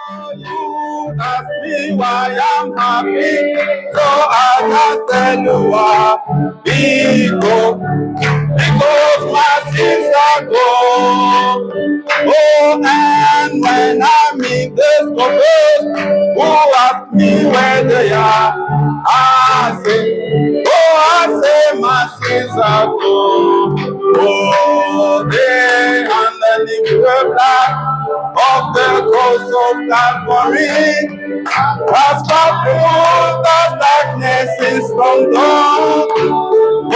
You ask me why I'm happy, so I just tell you why. Because my sins are gone. Oh, and when I'm in this place, who ask me where they are, I say my sins are gone. Oh, they underneath the blood of the cross of Calvary has removed the darkness is from dawn. Oh,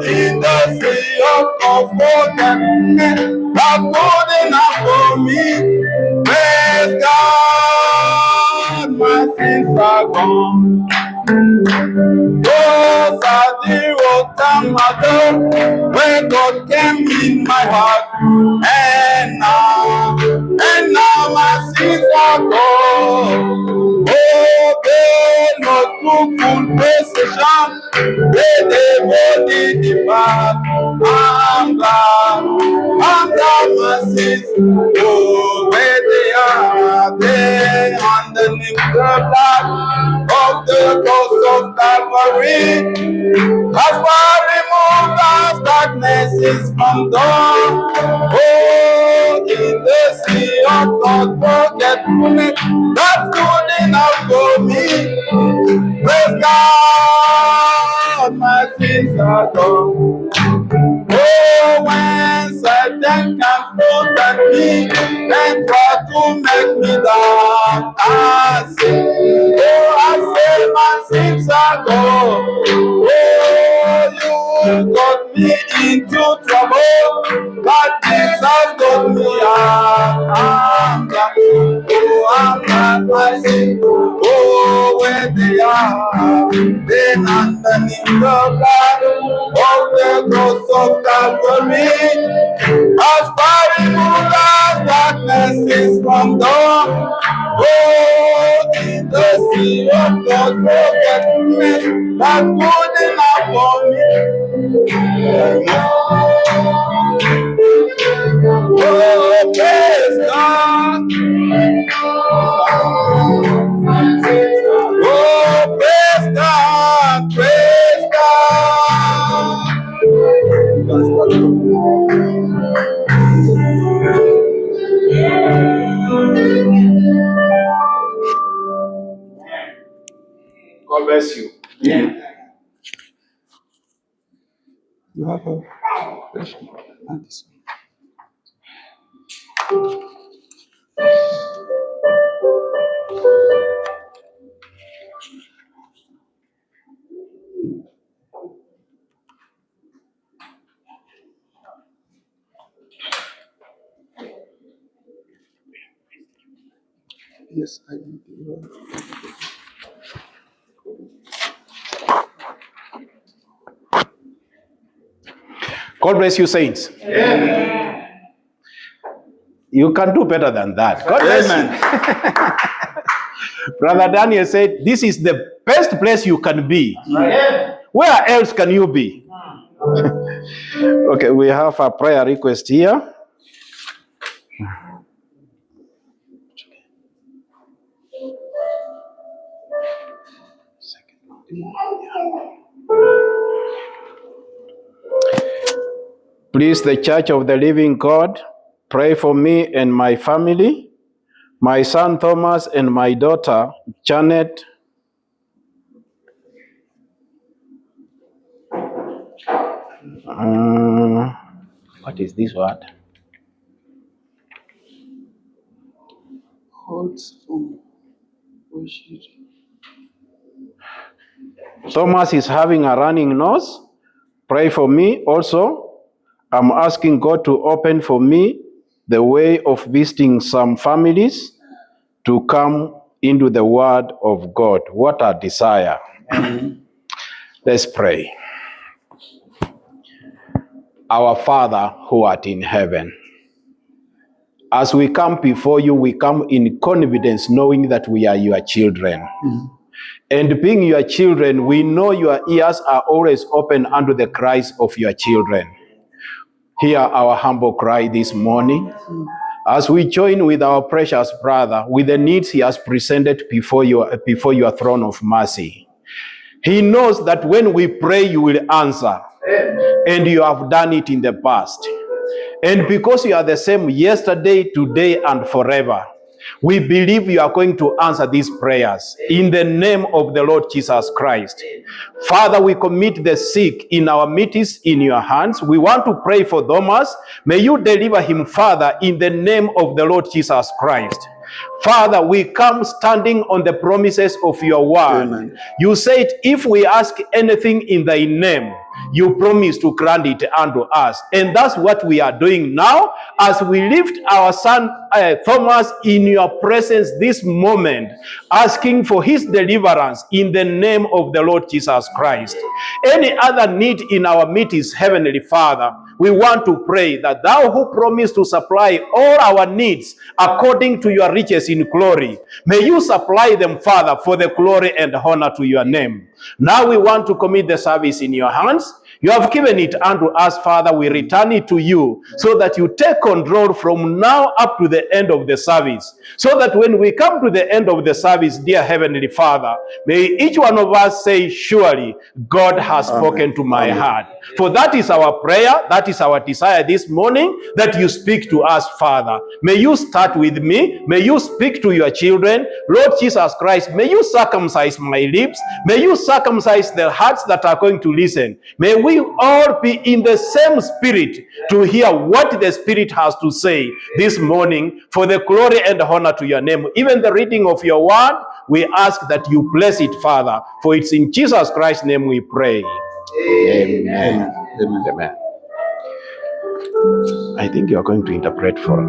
in the sea of forgetfulness, that's good enough for me. Praise God, my sins are gone. Those are the rotten matter where God came in my heart, and now my sins are gone. Oh, they not took full possession, they body depart. I'm glad my sins, oh, where they are, they underneath the blood of the cross of Calvary. As far removed as darkness is from dawn. Oh, in the sea of God forgetfulness, that's good enough for me. Praise God, my sins are gone. Oh, when Satan can float at me and try to make me down, I say my sins are gone. Oh, you got me into trouble, but Jesus got me out. I'm glad, oh, I'm glad my sins, oh, where they are, then underneath the blood of the cross of Calvary, as far removed as darkness is from dawn. Oh, in the sea of God's forgetfulness, that's good enough for me. Oh, praise God. Oh, praise God, praise God bless you. Yeah. You have a question? Yes, I do. God bless you, saints. Amen. You can do better than that. God bless you. Brother Daniel said, this is the best place you can be. Where else can you be? Okay, we have a prayer request here. Please, the Church of the Living God, pray for me and my family, my son Thomas and my daughter Janet. What is this word? Thomas is having a running nose. Pray for me also. I'm asking God to open for me the way of visiting some families to come into the word of God. What a desire. Let's pray. Our Father who art in heaven, as we come before you, we come in confidence knowing that we are your children. And being your children, we know your ears are always open unto the cries of your children. Hear our humble cry this morning as we join with our precious brother with the needs he has presented before your throne of mercy. He knows that when we pray, you will answer, and you have done it in the past. And because you are the same yesterday, today, and forever, we believe you are going to answer these prayers in the name of the Lord Jesus Christ. Father, we commit the sick in our midst in your hands. We want to pray for Thomas. May you deliver him, Father, in the name of the Lord Jesus Christ. Father, we come standing on the promises of your word. Amen. You said, if we ask anything in thy name, you promise to grant it unto us. And that's what we are doing now as we lift our son Thomas in your presence this moment, asking for his deliverance in the name of the Lord Jesus Christ. Any other need in our midst, Heavenly Father, we want to pray that thou who promised to supply all our needs according to your riches in glory, may you supply them, Father, for the glory and honor to your name. Now we want to commit the service in your hands. You have given it unto us, Father. We return it to you so that you take control from now up to the end of the service. So that when we come to the end of the service, dear Heavenly Father, may each one of us say, surely God has spoken to my heart. For that is our prayer, that is our desire this morning, that you speak to us, Father. May you start with me. May you speak to your children. Lord Jesus Christ, may you circumcise my lips. May you circumcise the hearts that are going to listen. May we all be in the same spirit to hear what the Spirit has to say this morning for the glory and honor to your name. Even the reading of your word, we ask that you bless it, Father, for it's in Jesus Christ's name we pray. Amen. Amen. Amen. I think you are going to interpret for us.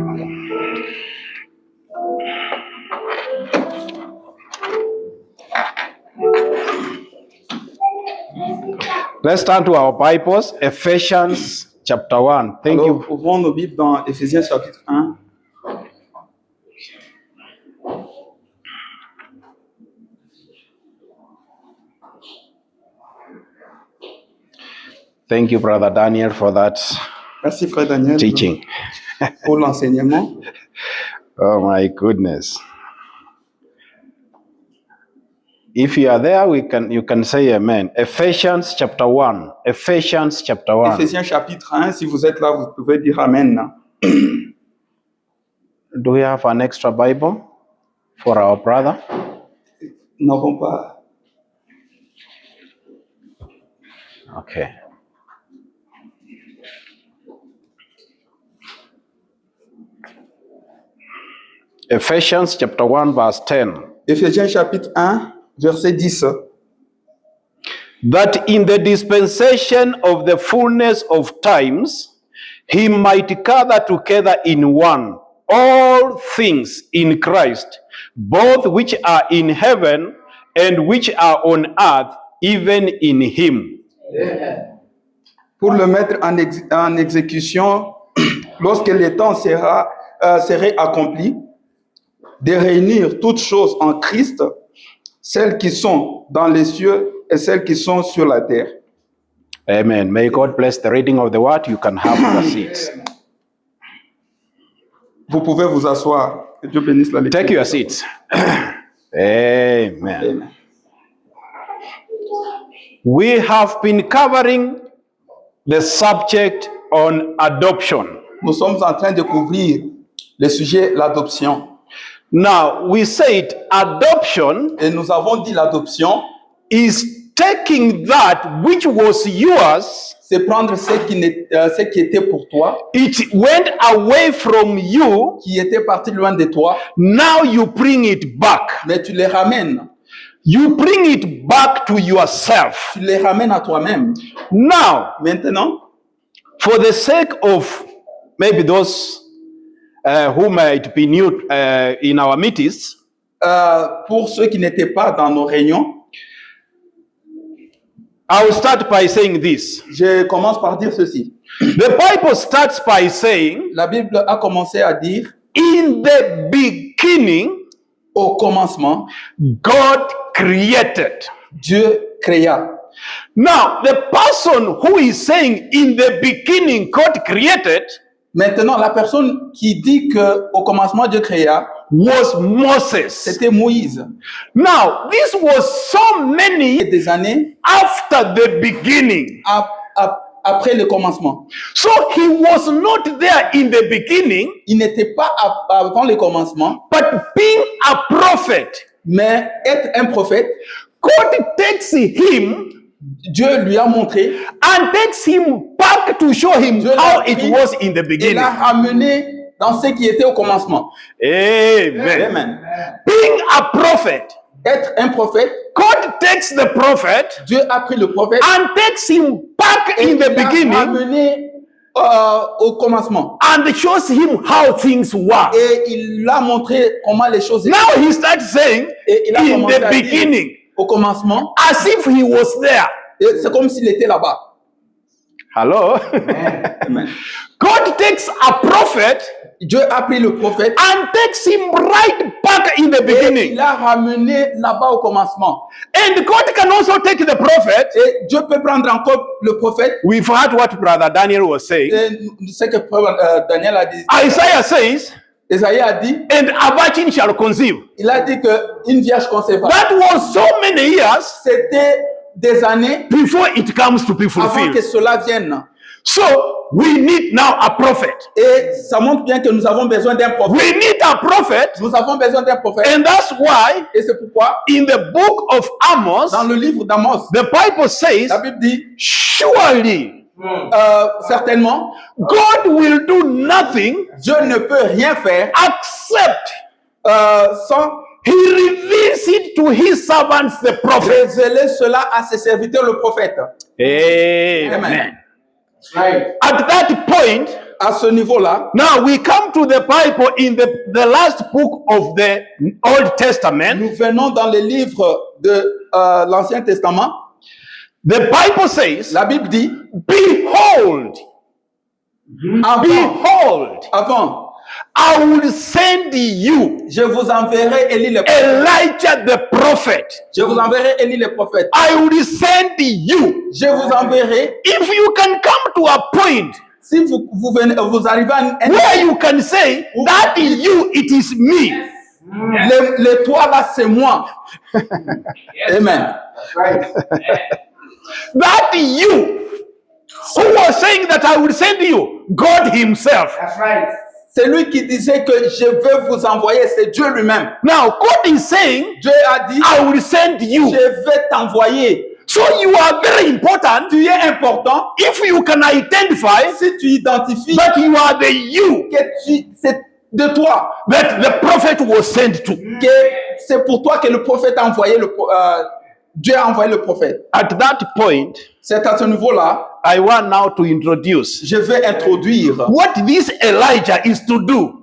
Let's turn to our Bibles, Ephesians chapter 1. Thank you. Ouvrons nos Bibles dans Éphésiens chapitre 1. Thank you, Brother Daniel, for that Merci, Frère Daniel, teaching. pour l'enseignement. Oh my goodness. If you are there, you can say amen. Ephesians chapter 1. Ephesians chapter 1. Éphésiens chapitre 1. Si vous êtes là, vous pouvez dire amen. Do we have an extra Bible for our brother? Nous n'avons pas. Okay. Ephesians chapter 1 verse 10. Éphésiens chapitre 1, verset 10. That in the dispensation of the fullness of times, he might gather together in one all things in Christ, both which are in heaven and which are on earth, even in him. Pour le mettre en exécution, lorsque le temps serait accompli, de réunir toutes choses en Christ, celles qui sont dans les cieux et celles qui sont sur la terre. Amen. May God bless the reading of the word. You can have your seats. Vous pouvez vous asseoir. Que Dieu bénisse la lecture. Take your seats. Amen. Amen. We have been covering the subject on adoption. Nous sommes en train de couvrir le sujet l'adoption. Now, we said adoption Et nous avons dit l'adoption is taking that which was yours, c'est prendre ce qui était pour toi, it went away from you, qui était parti loin de toi, now you bring it back. mais tu les ramènes. You bring it back to yourself. Tu les ramènes à toi-même. Now, Maintenant, for the sake of maybe those who might be new in our midst, pour ceux qui n'étaient pas dans nos réunions, I will start by saying this. je commence par dire ceci. The Bible starts by saying, La Bible a commencé à dire, in the beginning, au commencement, God created. Dieu créa. Now, the person who is saying in the beginning God created Maintenant, la personne qui dit qu'au commencement Dieu créa, was Moses. c'était Moïse. Now, this was so many Et des années after the beginning. après le commencement. So he was not there in the beginning, Il n'était pas avant le commencement, but being a prophet, mais être un prophète, God takes him Dieu lui a montré, and takes him back to show him Dieu how l'a it pris was in the et beginning. l'a ramené dans ce qui était au commencement. Amen. Amen. Being a prophet, Être un prophète, God takes the prophet Dieu a pris le prophète and takes him back et in the il l'a beginning ramené au commencement. and shows him how things were. Et il a montré comment les choses étaient. Now he starts saying, Et il a in commencé the à dire beginning, au commencement, as if he was there. et c'est comme s'il était là-bas. Hello? Amen. God takes a prophet Dieu a pris le prophète and takes him right back in the et beginning. il l'a ramené là-bas au commencement. And God can also take the prophet. Et Dieu peut prendre encore le prophète. We've heard what Brother Daniel was saying. Et ce que Daniel a dit. Isaiah says, Esaïe a dit, and a virgin shall conceive. il a dit qu'une vierge concevra. That was so many years C'était des années before it comes to be avant que fulfilled. cela vienne. So we need now a prophet. Et ça montre bien que nous avons besoin d'un prophète. We need a prophet, Nous avons besoin d'un prophète. and that's why Et c'est pourquoi, in the book of Amos, dans le livre d'Amos, the Bible says, la Bible dit, surely certainement, God will do nothing Dieu ne peut rien faire except sans He reveals it to his servants, the prophets. révéler cela à ses serviteurs, le prophète. Amen. Right. At that point, À ce niveau-là, now we come to the Bible in the last book of the Old Testament. nous venons dans les livres de l'Ancien Testament. The Bible says, La Bible dit, behold, avant, I will send you je vous enverrai Élie le prophète. Elijah the prophet. Je vous enverrai Élie le prophète. I will send you. Je vous enverrai. If you can come to a point Si vous arrivez à un where you can say that you, it is me. le toi là, c'est moi. Amen. That you who was saying that I will send you, God himself. That's right. C'est lui qui disait que je veux vous envoyer, c'est Dieu lui-même. Now God is saying, Dieu a dit, I will send you. je vais t'envoyer. So you are very important. Tu es important. If you can identify Si tu identifies that you are the you que c'est de toi, that the prophet was sent to. que c'est pour toi que le prophète a envoyé Dieu a envoyé le prophète. At that point, C'est à ce niveau-là, I want now to introduce je vais introduire what this Elijah is to do.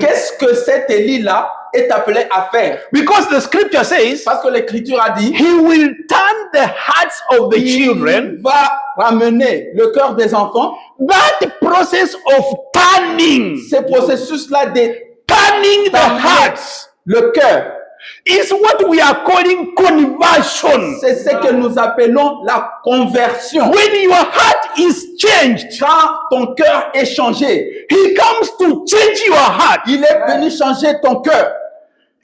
qu'est-ce que cet Élie-là est appelé à faire. Because the scripture says, Parce que l'Écriture a dit, he will turn the hearts of the children. il va ramener le cœur des enfants. That process of turning, Ce processus-là de turning the hearts, le cœur, is what we are calling conversion. c'est ce que nous appelons la conversion. When your heart is changed, Quand ton cœur est changé, he comes to change your heart il est venu changer ton cœur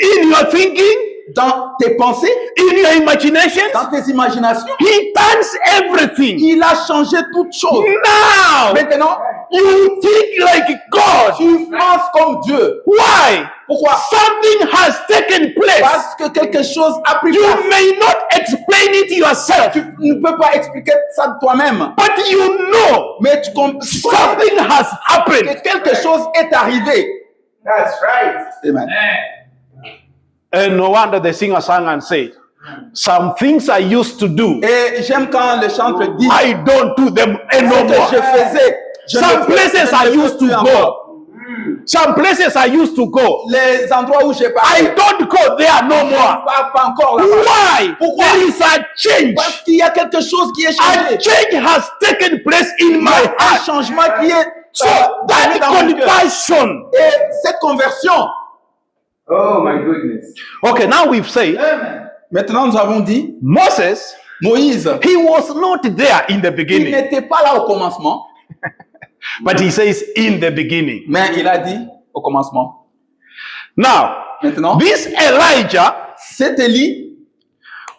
in your thinking, dans tes pensées, in your imaginations. dans tes imaginations. He turns everything. Il a changé toutes choses. Now Maintenant, you think like God. tu penses comme Dieu. Why? Pourquoi? Something has taken place. Parce que quelque chose a pris You place. may not explain it yourself, Tu ne peux pas expliquer ça de toi-même. but you know Mais tu comprends something has happened. que quelque chose est arrivé. That's right. Amen. And no wonder the singer sang and said, some things I used to do, Et j'aime quand le chanteur dit I don't do them ce que anymore. je faisais. Je Some ne fais- places je I ne fais used to plus go. encore. Some places I used to go. Les endroits où j'ai I parlé, don't go there no more. pas encore là-bas. Why? Pourquoi? There is a change. Parce qu'il y a quelque chose qui est A changé. change has taken place in my Un heart. changement qui est So venu that dans mon cœur. conversion. Et cette conversion, Oh my goodness. Okay, now we've said maintenant nous avons dit, Moses, Moïse, he was not there in the il beginning. n'était pas là au commencement. But he says in the beginning. Mais il a dit au commencement. Now, Maintenant, this Elijah, cet Élie,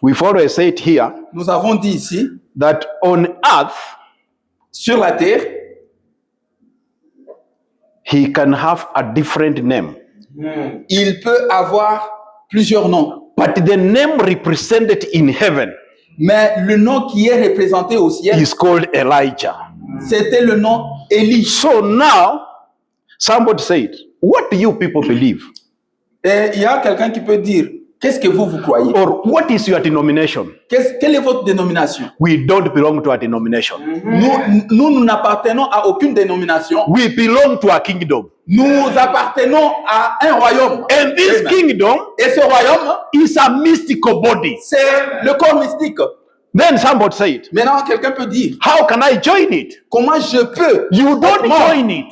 we've always said here, nous avons dit ici, that on earth, sur la terre, he can have a different name. il peut avoir plusieurs noms. But the name represented in heaven Mais le nom qui est représenté au ciel, is called Elijah. c'était le nom Élie. So now, somebody said, what do you people believe? Et il y a quelqu'un qui peut dire, qu'est-ce que vous croyez? Or what is your denomination? Quelle est votre dénomination? We don't belong to a denomination. Nous n'appartenons à aucune dénomination. We belong to a kingdom. Nous appartenons à un royaume. And this Amen. kingdom Et ce royaume, is a mystical body. c'est le corps mystique. Then somebody said, Maintenant, quelqu'un peut dire, how can I join it? comment je peux You don't être membre? join it.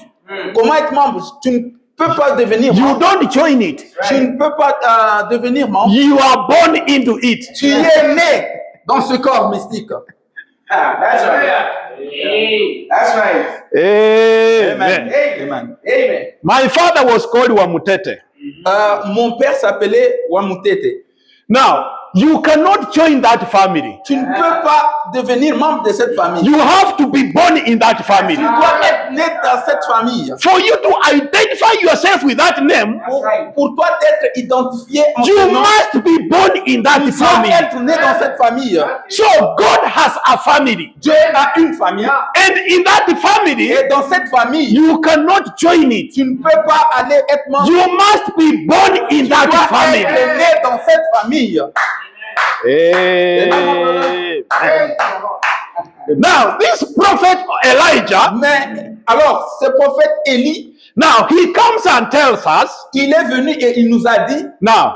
Comment être membre? Tu ne peux pas devenir You membre. don't join it. Tu ne peux pas devenir membre. You are born into it. Tu es né dans ce corps mystique. Ah, that's right. That's right. Amen. Amen. Amen. My father was called Wamutete. Mon père s'appelait Wamutete. Now, you cannot join that family. Tu ne peux pas devenir membre de cette famille. You have to be born in that family. Tu dois être né dans cette famille. For you to identify yourself with that name, Pour toi d'être identifié en you ce nom, must be born in that tu dois family. être né dans cette famille. So God has a family. Dieu a une famille. And in that family, Et dans cette famille, you cannot join it. tu ne peux pas aller être membre. You must be born in Tu that dois family. être né dans cette famille. Amen. Now, this prophet Elijah, Mais alors, ce prophète Élie, now he comes and tells us, il est venu et il nous a dit, now,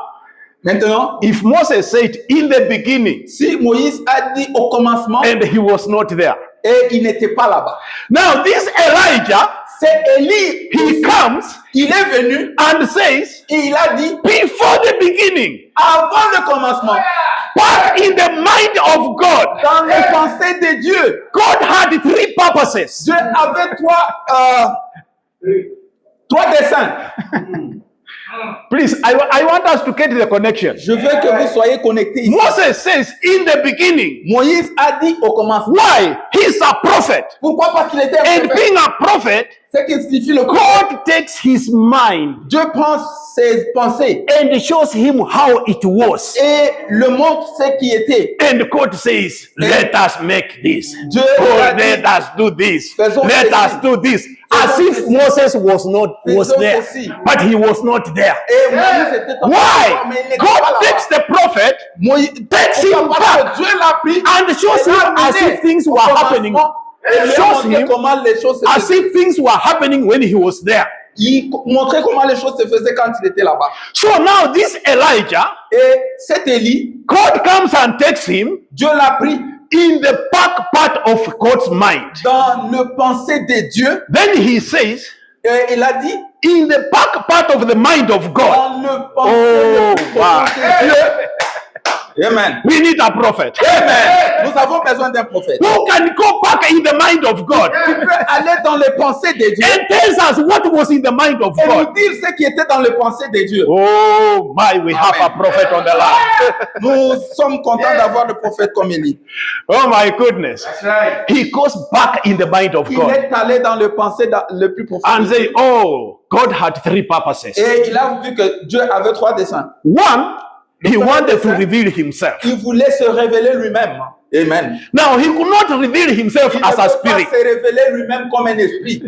maintenant, if Moses said in the beginning si Moïse a dit au commencement and he was not there. et il n'était pas là-bas, Now, this Elijah, c'est Élie, he comes il est venu and says, et il a dit, before the beginning, avant le commencement, but in the mind of God, dans les pensées de Dieu, God had three purposes. Dieu avait trois desseins. Please, I want us to get the connection. Je veux que vous soyez connectés ici. Moses says in the beginning. Moïse a dit au commencement. Why? He's a prophet. Pourquoi? Parce qu'il était un And prophète. being a prophet, C'est qu'il signifie le God takes his mind Dieu prend ses pensées and shows him how it was. et le montre ce qui était. And God says, let us make this. Dieu Oh, a dit, let us do this. faisons Let ceci. us do this. As Faisons if ceci. Moses was Faisons there, ceci. but he was not there. Et Moïse était en Why? mais il n'était pas God là-bas. takes the prophet Moïse takes him parce back que Dieu l'a pris and shows et l'a him as amené if things au were happening. commencement et lui a Shows montré him comment les choses se as faisaient. if things were happening when he was there. Il montrait comment les choses se faisaient quand il était là-bas. So now this Elijah, Et cet Élie, God comes and takes him Dieu l'a pris in the back part of God's mind. dans le pensée de Dieu Then he says, et il a dit in the back part of the mind of God. dans le pensée Oh, le wow. de Dieu. Amen. We need a prophet. Amen. Nous avons besoin d'un prophète. Who can go back in the mind of God Tu peux aller dans les pensées de Dieu and tells us what was in the mind of et nous God. dire ce qui était dans les pensées de Dieu. Oh my, we have a prophet on the line. Nous sommes contents d'avoir le prophète comme Élie. Oh my goodness. That's right. He goes back in the mind of Il God est allé dans le pensée le plus profond. and say, oh, God had three purposes. Et il a vu que Dieu avait trois desseins. One, he wanted to reveal himself. Il voulait se révéler lui-même. Amen. Now, he could not reveal himself Il ne as a peut pas spirit. se révéler lui-même comme un esprit.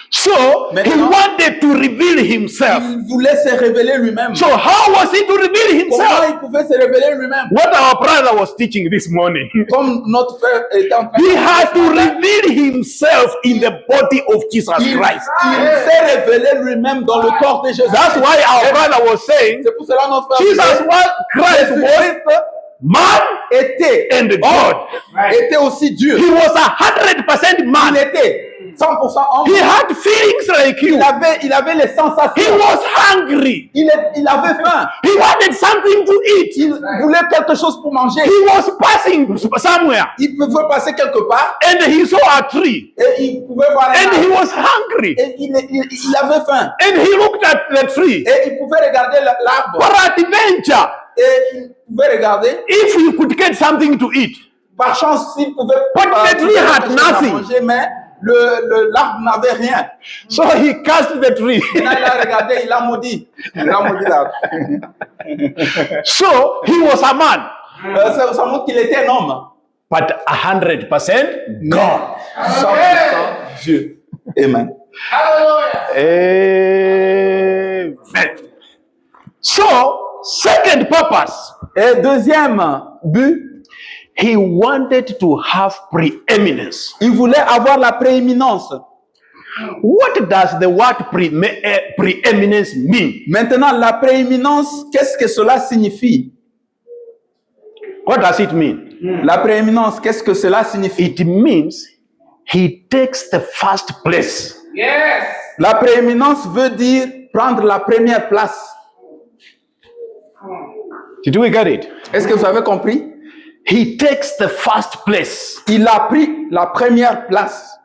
So, he Maintenant, wanted to reveal himself. Il voulait se révéler lui-même. So, how was he to reveal Comment himself? il pouvait se révéler lui-même? What our brother was teaching this morning. Comme notre frère était en train He de had to reveal himself in the body of Jesus Christ. il s'est révélé lui-même dans le corps de Jésus. That's why our brother was saying, C'est pour cela notre frère Jesus was Christ was Jésus-Christ man était and God. était aussi Dieu. He was 100% Il man était 100% homme. He had feelings like you. Il avait les sensations. He was hungry. Il avait faim. He wanted something to eat. Il voulait quelque chose pour manger. He was passing somewhere Il pouvait passer quelque part and he saw a tree et il pouvait voir un and he arbre. was hungry Et il avait faim. and he looked at the tree. Et il pouvait regarder l'arbre. Peradventure, Et il pouvait regarder. if you could get something to eat, Par chance, s'il pouvait But the tree had quelque chose à nothing. manger, mais l'arbre n'avait rien. so he cursed the tree. Maintenant, il a regardé, il a maudit. Il a maudit l'arbre. So he was a man, Ça montre qu'il était un homme. but 100% Non. 100% Dieu. Amen. Amen. So, second purpose, Et deuxième but, he wanted to have preeminence. il voulait avoir la prééminence. What does the word preeminence mean? Maintenant, la prééminence, qu'est-ce que cela signifie? What does it mean? La prééminence, qu'est-ce que cela signifie? It means he takes the first place. La prééminence veut dire prendre la première place. Did we get it? Est-ce que vous avez compris? He takes the first place Il a pris la première place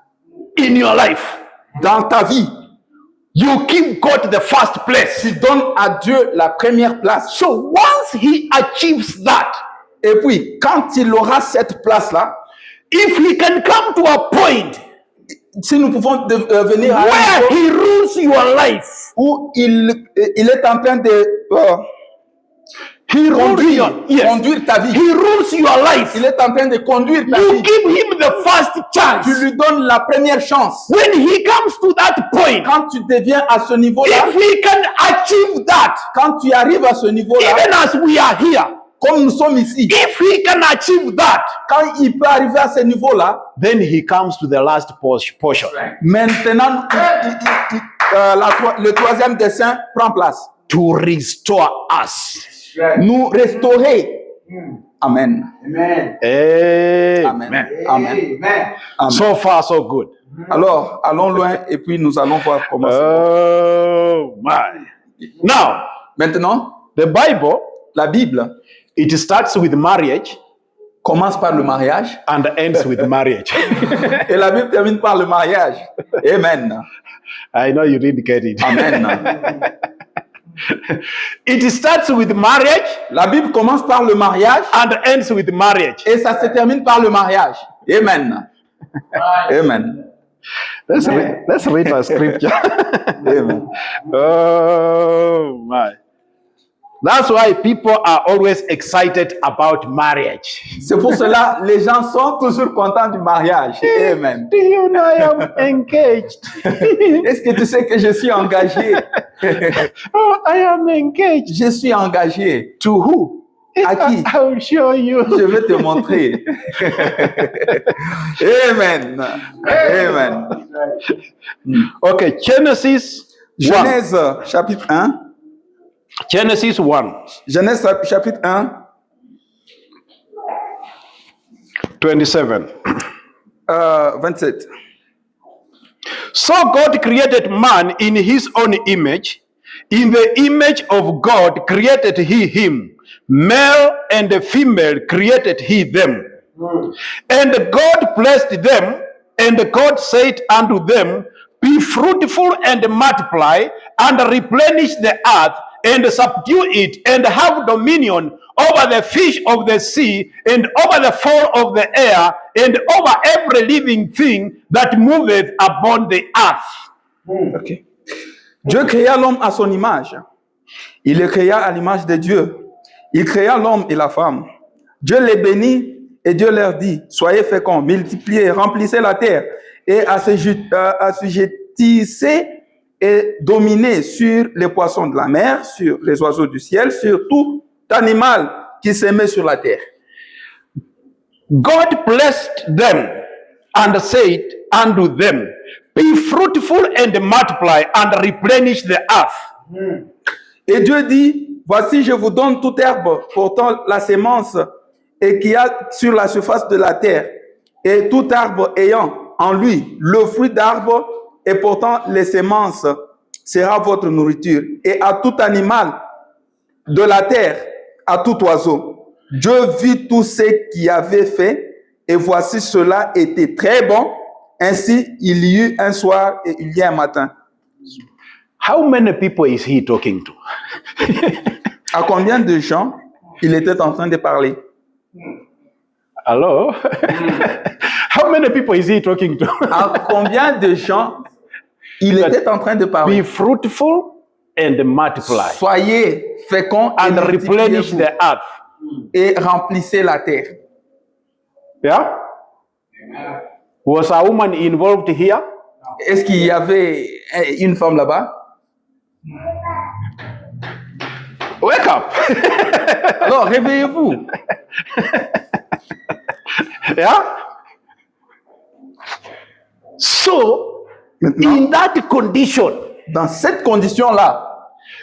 in your life. dans ta vie. You give God the first place. Tu donnes à Dieu la première place. So once he achieves that, Et puis, quand il aura cette place-là, if he can come to a point si nous pouvons venir à un where niveau he rules your life, où il est en train de he rules conduire, your, conduire ta vie. he rules your life. Il est en train de conduire ta You vie. give him the first chance. Tu lui donnes la première chance. When he comes to that point, Quand tu deviens à ce niveau-là, if he can achieve that, quand tu arrives à ce niveau-là, even as we are here, comme nous sommes ici, if he can achieve that, quand il peut arriver à ce niveau-là, then he comes to the last portion. maintenant, le troisième dessin prend place. To restore us. Nous restaurer. Amen. Amen. Amen. Amen. Amen. So far, so good. Alors, allons loin et puis nous allons voir comment c'est. Oh my. Now, Maintenant, the Bible, la Bible it starts with marriage commence par le mariage and ends with marriage. et la Bible termine par le mariage. Amen. I know you didn't get it. Amen. It starts with marriage La Bible commence par le mariage and ends with marriage. et ça se termine par le mariage. Amen. Amen. Let's read a scripture. Amen. Oh my. That's why people are always excited about marriage. C'est pour cela les gens sont toujours contents du mariage. Amen. Do you know I am engaged? Est-ce que tu sais que je suis engagé? Oh, I am engaged. Je suis engagé. To who? À qui? I'll show you. Je vais te montrer. Amen. Amen. Okay, Genesis 1. Genèse chapitre 1. Genesis 1, Genèse chapitre 1, 27. 27. So God created man in his own image. In the image of God created he him. Male and female created he them. And God blessed them, and God said unto them, Be fruitful and multiply, and replenish the earth, and subdue it, and have dominion over the fish of the sea, and over the fowl of the air, and over every living thing that moveth upon the earth. Okay. Dieu créa l'homme à son image. Il le créa à l'image de Dieu. Il créa l'homme et la femme. Dieu les bénit et Dieu leur dit, soyez féconds, multipliez, remplissez la terre et assujettissez et dominez sur les poissons de la mer, sur les oiseaux du ciel, sur tout animal qui s'émet sur la terre. God blessed them and said unto them, Be fruitful and multiply, and replenish the earth. Et Dieu dit, voici je vous donne toute herbe portant la sémence et qui a sur la surface de la terre, et tout arbre ayant en lui le fruit d'arbre et portant les semences sera votre nourriture. Et à tout animal de la terre, à tout oiseau. Dieu vit tout ce qu'il avait fait, et voici cela était très bon. Ainsi, il y eut un soir et il y a un matin. How many people is he talking to? À combien de gens il était en train de parler? Hello? How many people is he talking to? À combien de gens il était en train de parler? Be fruitful and multiply Soyez féconds et and replenish multipliez-vous the earth. et remplissez la terre. Yeah? Was a woman involved here? Est-ce qu'il y avait une femme là-bas? Wake up! Alors, réveillez-vous. Yeah? So, Maintenant, in that condition, dans cette condition-là,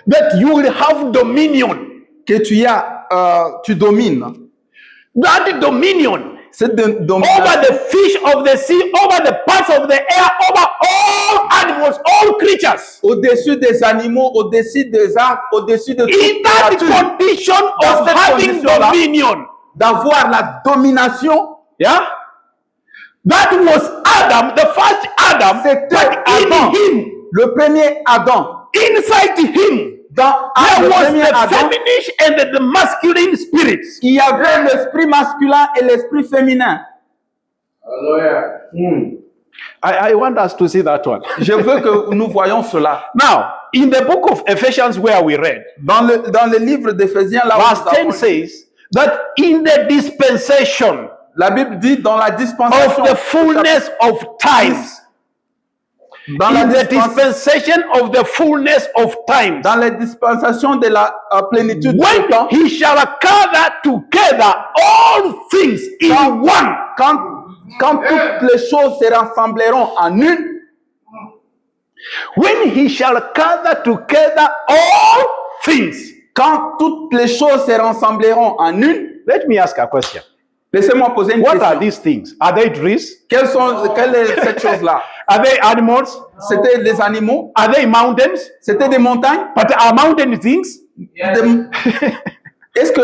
that you will have dominion. que tu domines. That dominion Cette over domination the fish of the sea, over the birds of the air, over all animals, all creatures. au-dessus des animaux, au-dessus des arbres, au-dessus de In toute that créature, condition Dans of cette having condition-là, dominion, d'avoir la domination, yeah, that was Adam, the first Adam, c'était but Adam, in him, le premier Adam. inside him, Dans there le was premier the Adam, feminine and the masculine spirits. il y avait l'esprit masculin et l'esprit féminin. I want us to see that one. Je veux que nous voyions cela. Now, in the book of Ephesians, where we read, Dans le livre d'Éphésiens, là où verse nous avons 10 lu, says that in the dispensation la Bible dit dans la dispensation, of the fullness of times, dans la in the dispensation, dispensation of the fullness of times, dans la dispensation de la plénitude du when temps, he shall gather together all things in one. quand toutes les choses se rassembleront en une, When he shall gather together all things. quand toutes les choses se rassembleront en une, Let me ask a question. laissez-moi poser une What are question. these things? Are they trees? Quelle est cette chose-là? Are they animals? C'était des animaux? Are they mountains? C'était des montagnes? But are mountain things? Est-ce que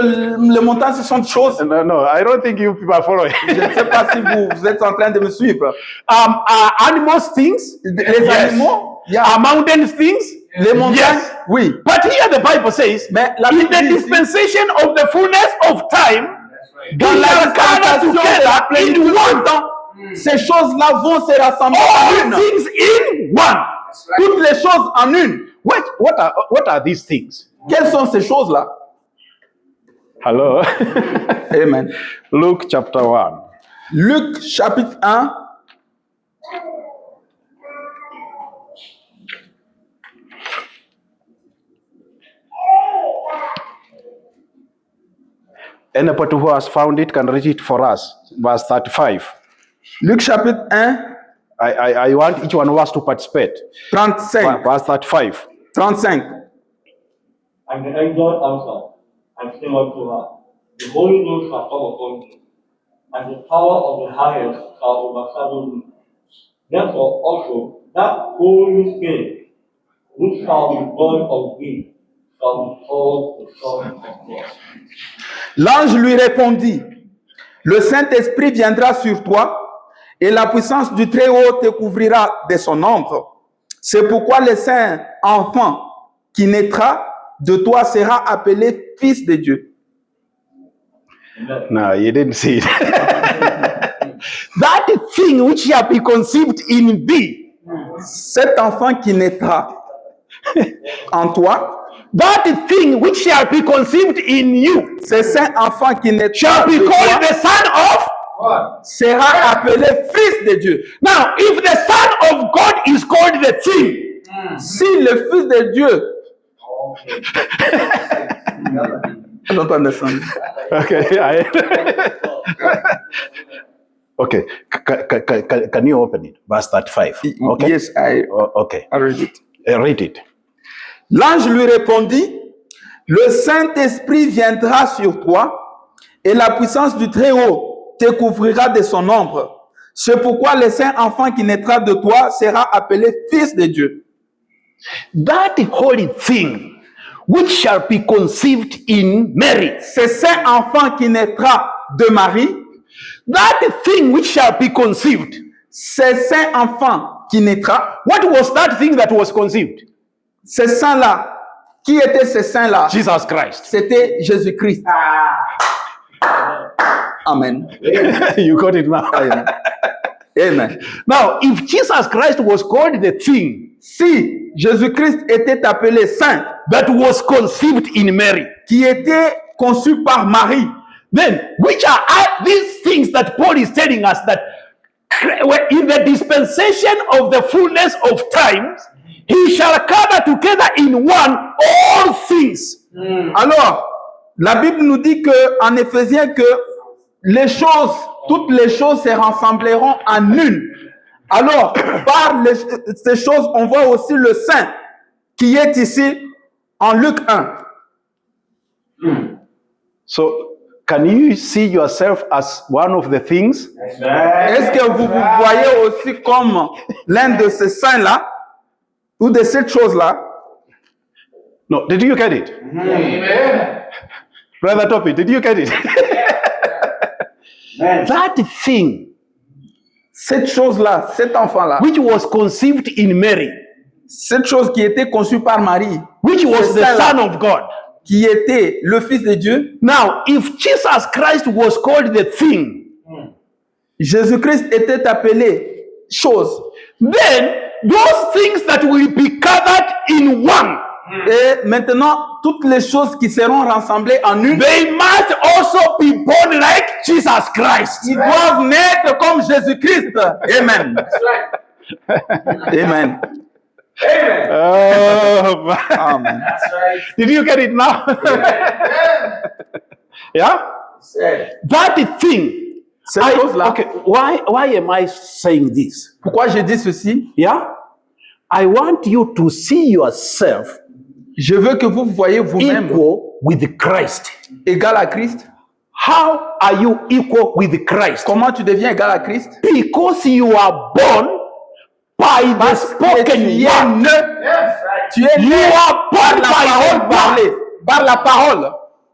les montagnes, ce sont des choses? No, I don't think you people are following. Je ne sais pas si vous êtes en train de me suivre. Are animals things? Les Yes. animaux, il y a Are mountain things? les montagnes, Yes. oui. But here the Bible says, Mais la in Bible the dit ici, dispensation of the fullness of time, dans he la shall gather dispensation de la together plénitude in du one. temps, ces choses-là vont se rassembler en All une. things in one. Toutes les choses en une. What are these things? Quelles sont ces choses-là? Hello. Amen. Luke chapter 1. Luc chapitre 1. Anybody who has found it can read it for us. Verse 35. Luc chapitre 1, I want each one of us to participate. 35. Verse 35. 35. And the angel answered and said unto her, The Holy Ghost shall come upon you, and the power of the highest shall overshadow you. Therefore also that Holy Spirit, which shall be born of thee, shall be called the Son of God. L'ange lui répondit, le Saint-Esprit viendra sur toi et la puissance du Très-Haut te couvrira de son ombre. C'est pourquoi le saint enfant qui naîtra de toi sera appelé fils de Dieu. No, you didn't see it. That thing which shall be conceived in thee, Cet enfant qui naîtra en toi, that thing which shall be conceived in you, ce saint enfant qui naîtra shall be de called toi the Son of. sera appelé fils de Dieu. Now, if the Son of God is called the thing, Si le fils de Dieu, I don't understand. okay, okay, can you open it? Verse 35. Okay. Yes, I Okay. read it. Read it. L'ange lui répondit, le Saint-Esprit viendra sur toi et la puissance du Très-Haut te couvrira de son ombre. C'est pourquoi le saint enfant qui naîtra de toi sera appelé fils de Dieu. That holy thing which shall be conceived in Mary. Ce saint enfant qui naîtra de Marie, That thing which shall be conceived. ce saint enfant qui naîtra, What was that thing that was conceived? ce saint-là, qui était ce saint-là? Jesus Christ. C'était Jésus-Christ. Amen. You got it now. Amen. Amen. Now, if Jesus Christ was called the thing Si Jésus-Christ était appelé saint, that was conceived in Mary, qui était conçu par Marie, then which are these things that Paul is telling us that in the dispensation of the fullness of times, he shall gather together in one all things. Alors, la Bible nous dit que en Éphésiens que les choses, toutes les choses se rassembleront en une. Alors, par ces choses, on voit aussi le Saint qui est ici en Luc 1. So, can you see yourself as one of the things? Est-ce que vous vous voyez aussi comme l'un de ces saints-là ou de cette chose-là? No, did you get it? Brother Topi, did you get it? That thing Cette chose-là, cet enfant-là, which was conceived in Mary, cette chose qui était conçue par Marie, which was the ça, là. Son of God. qui était le Fils de Dieu, Now, if Jesus Christ was called the thing, Jésus-Christ était appelé chose. then those things that will be gathered in one, Et maintenant, toutes les choses qui seront rassemblées en une, they must also be born like Jesus Christ. ils doivent naître comme Jésus-Christ. Amen. Amen. Oh, man. Amen. Did you get it now? Yeah? That thing. Cette chose-là. Okay, why am I saying this? Pourquoi j'ai dit ceci? Yeah? I want you to see yourself Je veux que vous voyez vous-même equal with Christ. égal à Christ. How are you equal with Christ? Comment tu deviens égal à Christ? Because you are born by the Parce que spoken tu es word. né. Tu es You né are par born la by parole the parlée. word. Par la parole.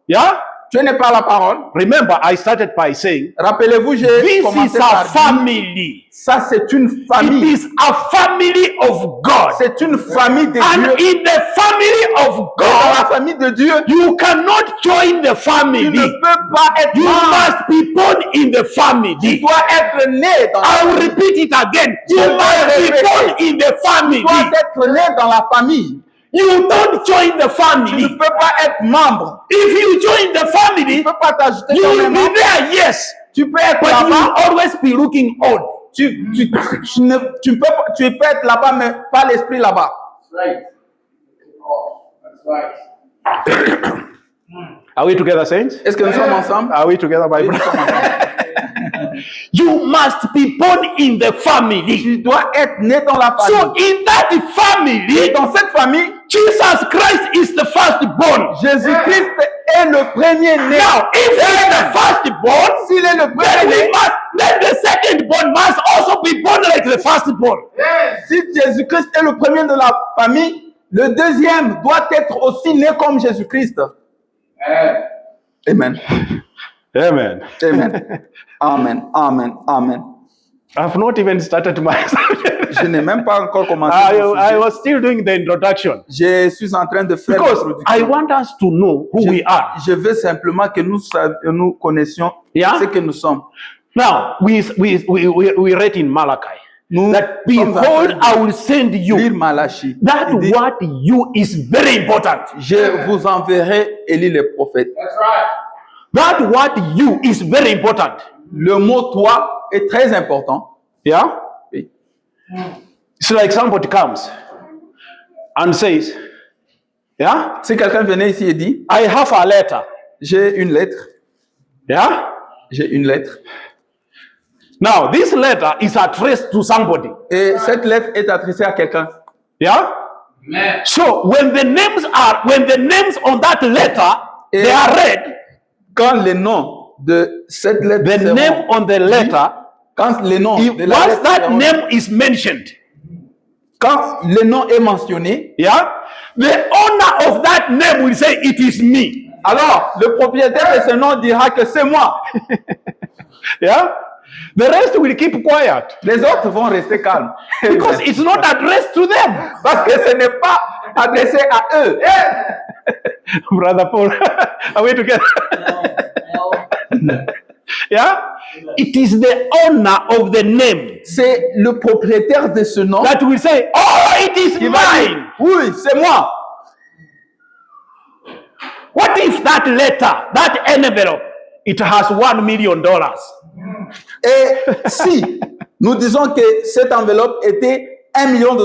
Yeah? Tu es né par la parole. Remember, I started by saying, Rappelez-vous, j'ai this commencé is par a dire, family. ça c'est une It famille. is a family of God. C'est une famille de And Dieu. in the family of Et dans la God, famille de Dieu, you cannot join the tu family. ne peux pas être You membre. must be born in the Tu family. dois être né dans I la will famille. repeat it again. Je You vais must be répéter. born in the Tu family. dois être né dans la famille. You don't join the Tu ne family. peux pas être membre. If you join the Tu family, ne peux pas t'ajouter you comme will un be membre. there, yes, Tu peux être but you will là-bas. always be looking old. Tu peux être là-bas, mais pas l'esprit là-bas. Are we together, saints? Est-ce que nous sommes ensemble? Are we together, my Oui, nous brother? sommes ensemble. You must be born in the family. Tu dois être né dans la So famille. in that Et family, dans cette famille, Jesus Christ is the firstborn. Jésus-Christ est le premier né. Now, if he is the firstborn, S'il est le then premier né, then the secondborn must also be born like the firstborn. si Jésus-Christ est le premier de la famille, le deuxième doit être aussi né comme Jésus-Christ. Amen. Amen. Amen. Amen. Amen. Amen. I've not even started my. Je n'ai même pas encore commencé. I mon sujet. was still doing the introduction Je suis en train de faire because l'introduction. I want us to know who we are. Je veux simplement que nous connaissions Yeah. ce que nous sommes. Now we read in Malachi Nous that sommes en behold, train I will send de you. lire Malachie. That Il dit, what you is very important. je vous enverrai Élie le prophète. That what you is very important. Le mot toi est très important. Yeah. Oui. It's like somebody comes and says, yeah, Si quelqu'un venait ici et dit, I have a letter. j'ai une lettre, Yeah. j'ai une lettre. Now this letter is addressed to somebody. Et cette lettre est adressée à quelqu'un. Yeah. So when the names on that letter they Yeah. are read, Quand les noms de cette lettre the seront name on the letter Quand le nom If de la once lettre that est- name is mentioned, quand le nom est mentionné, yeah, the owner of that name will say, "It is me." alors le propriétaire de ce nom dira que c'est moi. Yeah, the rest will keep quiet Les autres vont rester calmes. because it's not addressed to them. Parce que ce n'est pas adressé à eux. Brother Paul, are we together? Yeah, it is the owner of the name C'est le propriétaire de ce nom that will say, "Oh, it is qui va dire, mine." oui, c'est moi. What if that letter, that envelope, it has $1 million? Et si nous disons que cette enveloppe était $1 million,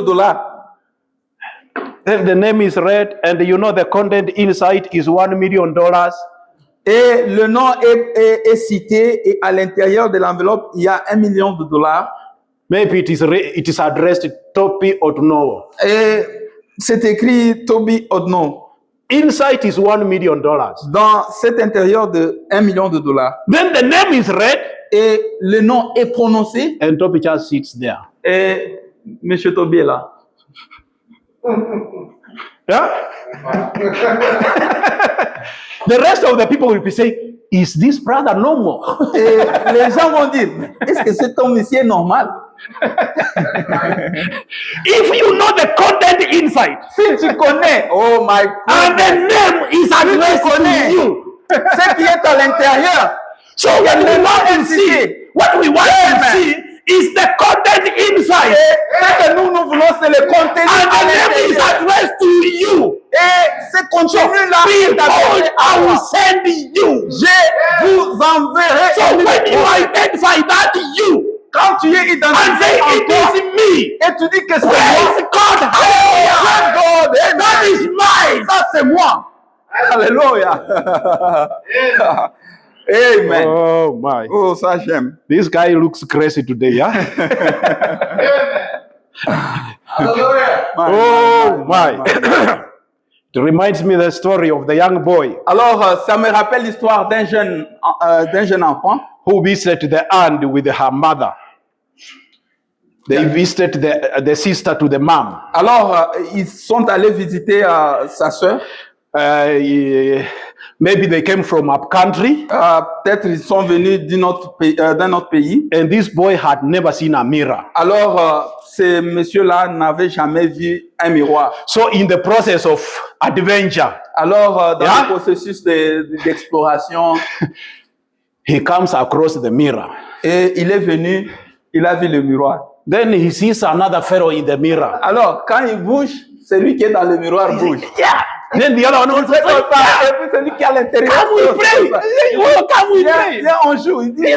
Then the name is read, and you know the content inside is $1 million. et le nom est cité, et à l'intérieur de l'enveloppe, il y a $1 million, Maybe it is addressed Topi Otno. et c'est écrit Toby Odno. Inside is $1 million. Dans cet intérieur de $1 million, Then the name is read, et le nom est prononcé, and Topi just sits there. et Monsieur Toby est là. Yeah? The rest of the people will be saying, "Is this brother normal?" Et les gens vont dire, est-ce que cet homme ici est normal? If you know the content inside, Si tu connais, oh my and God, the name is addressed to you, ce qui est à l'intérieur, so when we want to see, what we want to see is the content inside, ce que nous voulons, c'est le contenu and à the name is l'intérieur. addressed to you. Et ce contenu-là est Behold, adressé I à will moi. send you. Je vous enverrai. So when you identify that you Quand tu es and identifié say en it toi is me, et tu dis que c'est moi, praise God, hallelujah, God, amen. that is mine. Ça c'est moi. Alléluia. Amen. Oh my, Oh, ça j'aime. this guy looks crazy today, yeah? Oh my. It reminds me the story of the young boy Alors, ça me rappelle l'histoire d'un jeune enfant who visited the aunt with her mother. They visited the sister to the mom. Alors, ils sont allés visiter sa sœur. Maybe they came from up country, Peut-être ils sont venus d'un autre pays. and this boy had never seen a mirror. Alors, ces messieurs-là n'avaient jamais vu un miroir. So in the process of adventure, Alors, dans Yeah. le processus d'exploration, he comes across the mirror. et il est venu, il a vu le miroir. Then he sees another fellow in the mirror. Alors, quand il bouge, celui qui est dans le miroir bouge. Yeah. Then the other one also C'est says, comme ça, "Yeah, et puis celui qui est à l'intérieur. come we pray. Oh, come we Viens, pray." viens, on joue. Il dit,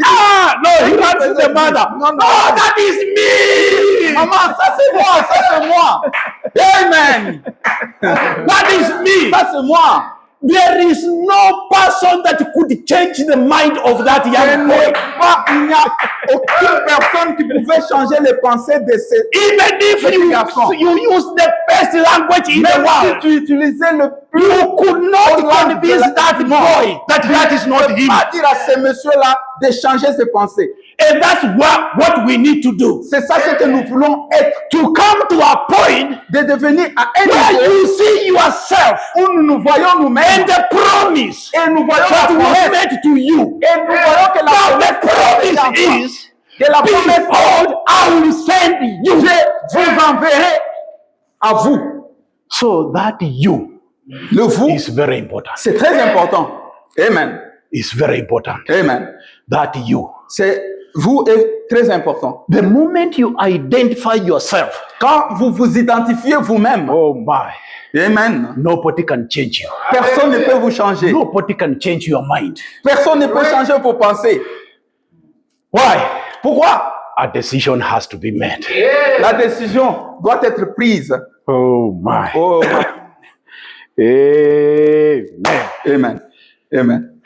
Ah, no, he runs to the mother. No, no. Oh, that is me. maman, ça c'est moi, ça c'est moi. Amen. That is me. Ça c'est moi. There is no person that could change the mind of that young boy. Il n'y a aucune personne qui pouvait changer les pensées de ces. Even if you use the best language in the Même si world, tu utilisais le plus. you could not convince that boy that is not ne peux him. pas dire à ces messieurs-là de changer ses pensées. And that's what we need to do. C'est ça ce que nous voulons être. To come to a point De devenir à un where niveau you see yourself où nous nous voyons nous-mêmes. and the promise Et nous voyons that la was promesse. made to you. Et nous voyons que la Now the promesse promise is, que la promesse behold, I will send you. je vous enverrai à vous. So that you Le vous, is very important. c'est très important. Amen. It's very important. Amen. That you. C'est vous est très important. The moment you identify yourself, Quand vous vous identifiez vous-même, oh my, amen. nobody can change you. Personne ne peut vous changer. Nobody can change your mind. Personne ne peut changer vos pensées. Why? Pourquoi? A decision has to be made. La décision doit être prise. Oh my. Oh, Amen. amen. Amen.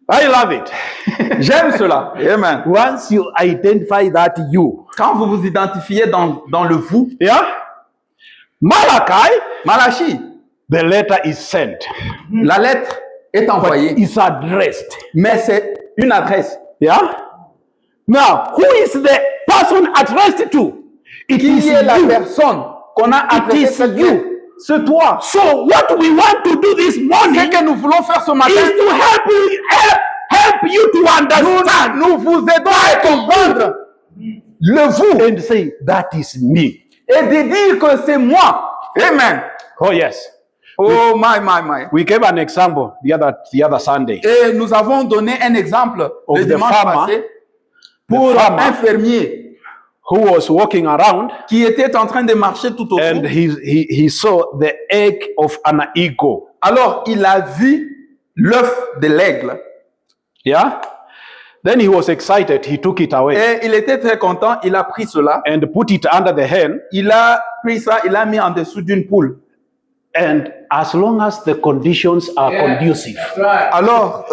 I love it. J'aime cela. Amen. Once you identify that you, Quand vous vous identifiez dans le vous, yeah, Malachi, Malachie, the letter is sent, la lettre est but envoyée, it's addressed mais c'est une adresse. Yeah? Now, who is the person addressed to? It Qui is est la you. personne qu'on a It adressée is cette you. lettre? C'est toi. So what we want to do this Ce morning que nous voulons faire ce is matin, to help you to understand nous vous aidons à comprendre le vous and say, that is me. et de dire que c'est moi. Amen. Oh yes. Oh my. We gave an example the other Sunday. Et nous avons donné un exemple Of le the dimanche farmer. passé pour The farmer. un fermier Who was walking around qui était en train de marcher tout autour. and he saw the egg of an eagle. Alors, il a vu l'œuf de l'aigle. Yeah? Then he was excited. He took it away Et il était très content. Il a pris cela. and put it under the hen. Il a pris ça. Il l'a mis en dessous d'une poule. And as long as the conditions are conducive, Alors,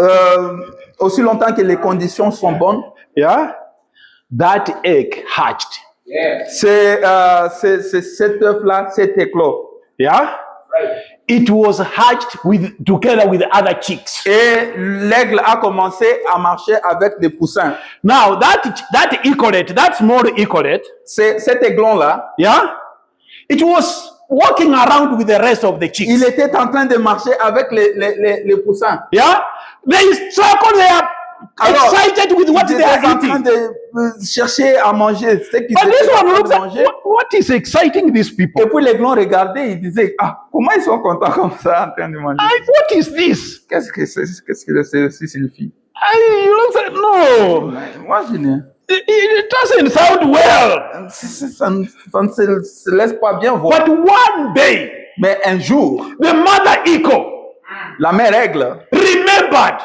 aussi longtemps que les conditions sont bonnes, yeah, that egg hatched. c'est cet œuf-là s'est éclos. Yeah? It was hatched together with other chicks. Et l'aigle a commencé à marcher avec des poussins. Now that eaglet, that small eaglet, Cet aiglon-là, yeah, it was walking around with the rest of the chicks. il était en train de marcher avec les poussins. Yeah, they struggle. They are Alors, excited with what ils they are étaient en train eating. de chercher à manger. Ce qu'ils But this étaient en one train looks de at manger. what is exciting these people. Et puis l'aiglon regardait, il disait, ah, comment ils sont contents comme ça en train de manger? What is this? Qu'est-ce que ceci signifie? You don't say, no, Moi, je n'ai. it doesn't sound well. Ça ne se laisse pas bien voir. But one day, Mais un jour, the mother eagle la mère aigle remembered.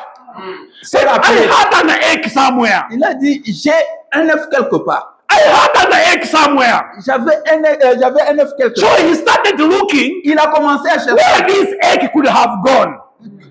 s'est I rappelée. had an egg somewhere. Il a dit, j'ai un œuf quelque part. I had an egg somewhere. J'avais un œuf quelque So part. he started looking Il a commencé à chercher where this egg could have gone.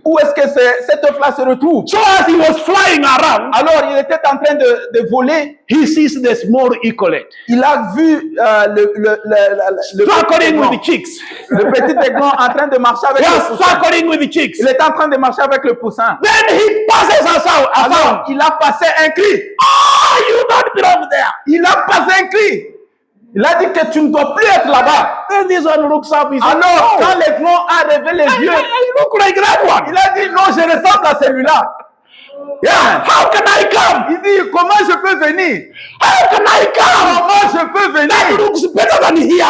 où est-ce que cet œuf-là se retrouve. So as he was flying around, Alors, il était en train de voler. he sees the small eaglet Il a vu le struggling petit with the aiglon. chicks. Le petit aiglon en train de marcher avec He le was poussin. struggling with the chicks. Il était en train de marcher avec le poussin. Then he passes us out. Alors, il a passé un cri. Oh, you don't belong there. Il a passé un cri. Il a dit que tu ne dois plus être là-bas. Then this one looks up. He says, Alors, "Oh, quand l'aiglon a levé les yeux, I look like that one. il a dit non, je ressemble à celui-là. Yeah. How can I come? Il dit comment je peux venir? How can I come? Comment je peux That venir? looks better than here.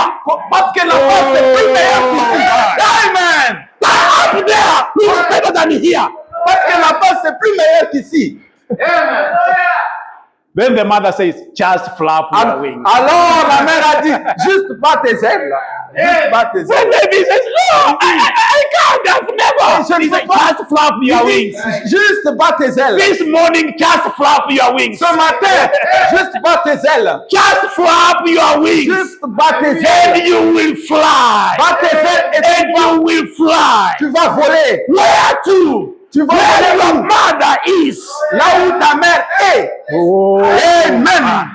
Parce que là-bas, c'est plus meilleur qu'ici. Amen. That up there looks better than here. Parce que là-bas, c'est plus meilleur qu'ici. Then the mother says, just flap your wings. Alors, la mère a dit, juste bats tes ailes. Juste bats tes Then ailes. baby says, no, I can't. I've never. Je He ne said, peux pas. just flap your Il dit, wings. juste bats tes ailes. This morning, just flap your wings. Ce matin, juste bats tes ailes. Just flap your wings. Juste bats tes And ailes. you will fly. Bats tes ailes et And you will fly. tu vas voler. Where to? Tu vas Where voler your mother is. là où ta mère est. Oh, Amen.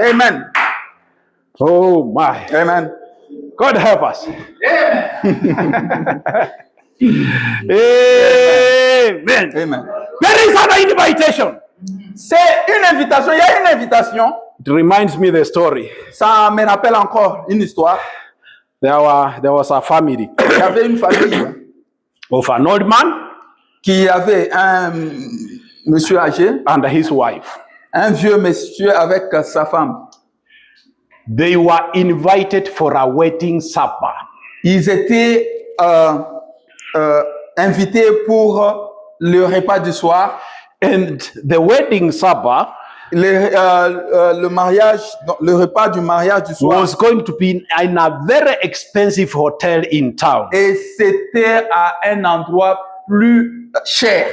Amen. oh my. Amen. God help us. Amen. Amen. There is an invitation. C'est une invitation. Il y a une invitation. It reminds me the story. Ça me rappelle encore une histoire. There was a family Il y avait une famille of an old man qui avait un monsieur âgé, and his wife. un vieux monsieur avec sa femme. They were invited for a wedding supper. Ils étaient invités pour le repas du soir. And the wedding supper Le mariage, le repas du mariage du soir. was going to be in a very expensive hotel in town. Et c'était à un endroit plus cher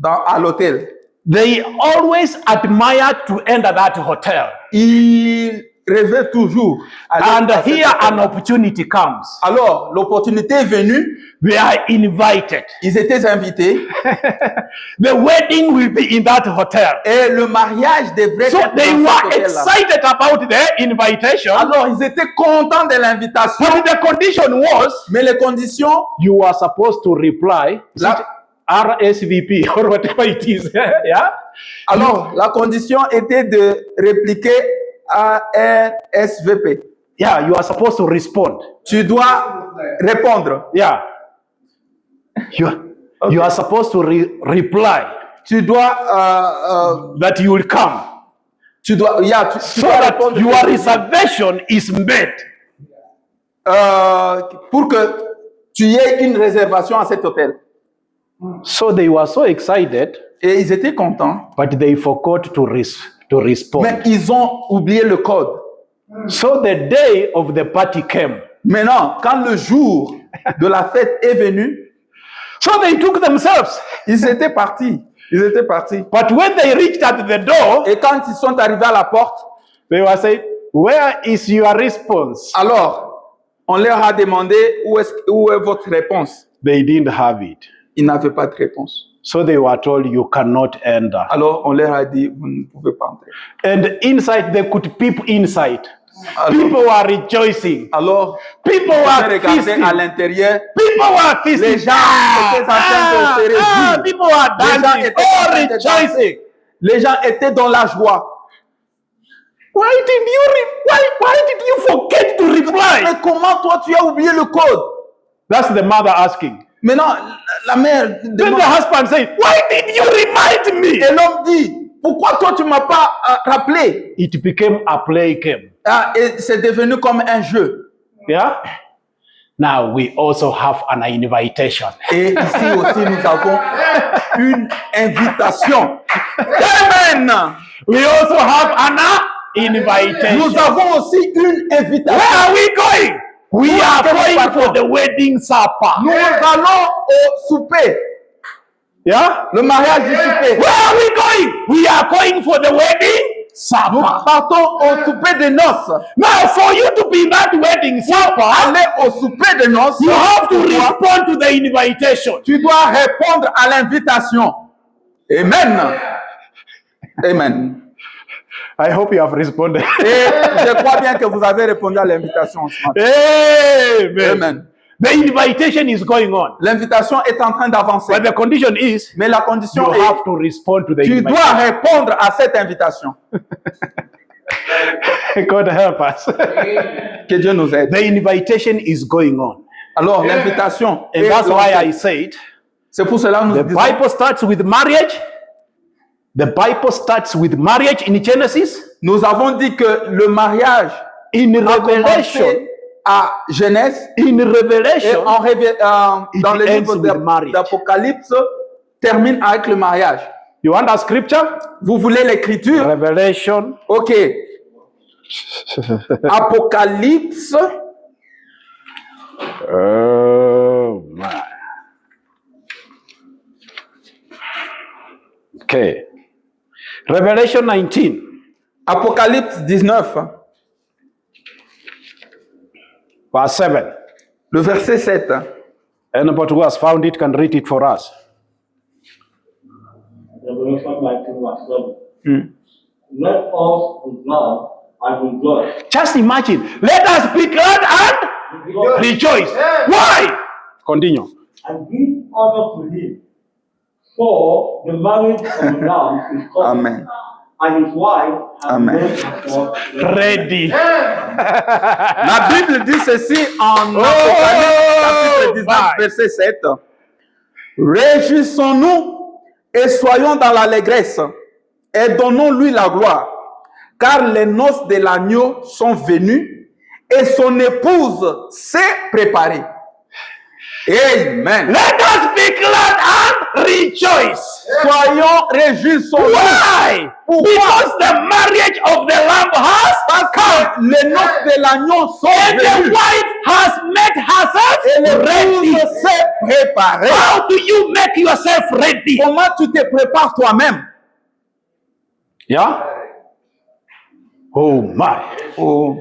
à l'hôtel. They always admired to enter that hotel. Il rêvait toujours. And here an opportunity comes. Alors, l'opportunité est venue. They are invited. Ils étaient invités. The wedding will be in that hotel. Et le mariage devrait So être they dans cet were hôtel-là. excited about their invitation. Alors, ils étaient contents de l'invitation. But the condition was Mais les conditions, you are supposed to reply La- RSVP or whatever it is. Yeah? Alors, la condition était de répliquer ARSVP. Yeah, you are supposed to respond. Tu dois répondre. Yeah. You are supposed to reply Tu dois, that you will come. tu dois So dois that répondre your reservation is met. pour que tu aies une réservation à cet hôtel. So they were so excited, Et ils étaient contents, but they forgot to respond. mais ils ont oublié le code. So the day of the party came. Maintenant, quand le jour de la fête est venu, So they took themselves. ils étaient partis. Ils étaient partis. But when they reached at the door, Et quand ils sont arrivés à la porte, they were saying, "Where is your response?" alors, on leur a demandé où est votre réponse. They didn't have it. Ils n'avaient pas de réponse. So they were told, "You cannot enter." Alors, on leur a dit, vous ne pouvez pas entrer. And inside, they could peep inside. People were rejoicing. Alors, People on were regardait feasting. à l'intérieur. People were feasting. Les gens étaient en train de se réjouir. People were Les gens dancing. étaient Oh, en train de danser. rejoicing. Les gens étaient dans la joie. Why did you forget to reply? Mais comment toi tu as oublié le code? That's the mother asking. Maintenant, la mère Then demande. the husband said, "Why did you remind me?" Et l'homme dit, pourquoi toi tu m'as pas rappelé? It became a play game. Et c'est devenu comme un jeu. Yeah. Now we also have an invitation. Et ici aussi nous avons une invitation. Amen. We also have an invitation. Nous avons aussi une Where invitation. are we going? We Où are est-ce que nous going partons? for the wedding supper. Nous allons au souper, Yeah. le mariage du souper. Where are we going? We are going for the wedding Nous supper. partons au souper de noces. Now, for you to be in that wedding supper, Aller au souper de noces, you have to respond to the invitation. tu dois répondre à l'invitation. Amen. Amen. I hope you have responded. Et je crois bien que vous avez répondu à l'invitation ce matin. Amen. Amen. The invitation is going on. L'invitation est en train d'avancer. But the condition is Mais la you condition have est, to respond to the tu dois invitation. répondre à cette invitation. God help us. Que Dieu nous aide. The invitation is going on. Alors, l'invitation And est that's why I lancée. said C'est pour cela que nous the disons, Bible starts with marriage. The Bible starts with marriage in Genesis. nous avons dit que le mariage In a Revelation. commencé à Genèse In et Revelation. dans le It livre ends with marriage. d'Apocalypse termine avec le mariage. You want a scripture? Vous voulez l'écriture? Revelation. Ok. Apocalypse Oh my. Okay. Revelation 19. Apocalypse 19, Verse 7. le verset 7. Anybody who has found it can read it for us. Revelation 19 verse 7. Let us be glad and rejoice. Just imagine. Let us be glad and rejoice. Why? Continue. And give honor to him. For the marriage of the Lamb is coming, Amen. and his wife has Amen. made herself ready. Ready. La Bible dit ceci en Apocalypse chapitre 19, my. verset 7. Réjouissons-nous et soyons dans l'allégresse et donnons-lui la gloire, car les noces de l'agneau sont venues et son épouse s'est préparée. Amen. Let us be glad and rejoice. Soyons réjouissons. Why? Because the marriage of the Lamb has Parce que les noces de l'agneau sont and the venues wife has made et herself ready. l'épouse s'est préparée. How do you make yourself ready? Comment tu te prépares toi-même? Yeah? Oh my. Oh.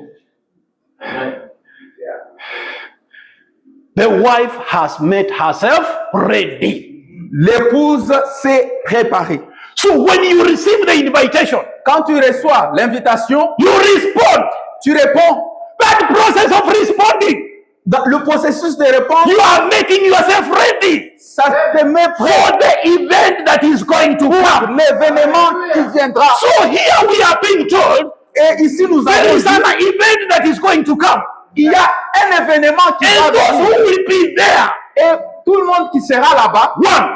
The wife has made herself ready. L'épouse s'est préparée. So when you receive the invitation, Quand tu reçois l'invitation, you respond. tu réponds. That process of responding dans le processus de réponse, you are making yourself ready ça te met prêt for the event that is going to pour come. l'événement qui viendra. So here we are being told Et ici, nous there avons is dit, an event that is going to come. il y a un événement qui va And those venir. who will be there, Et tout le monde qui sera là-bas, one,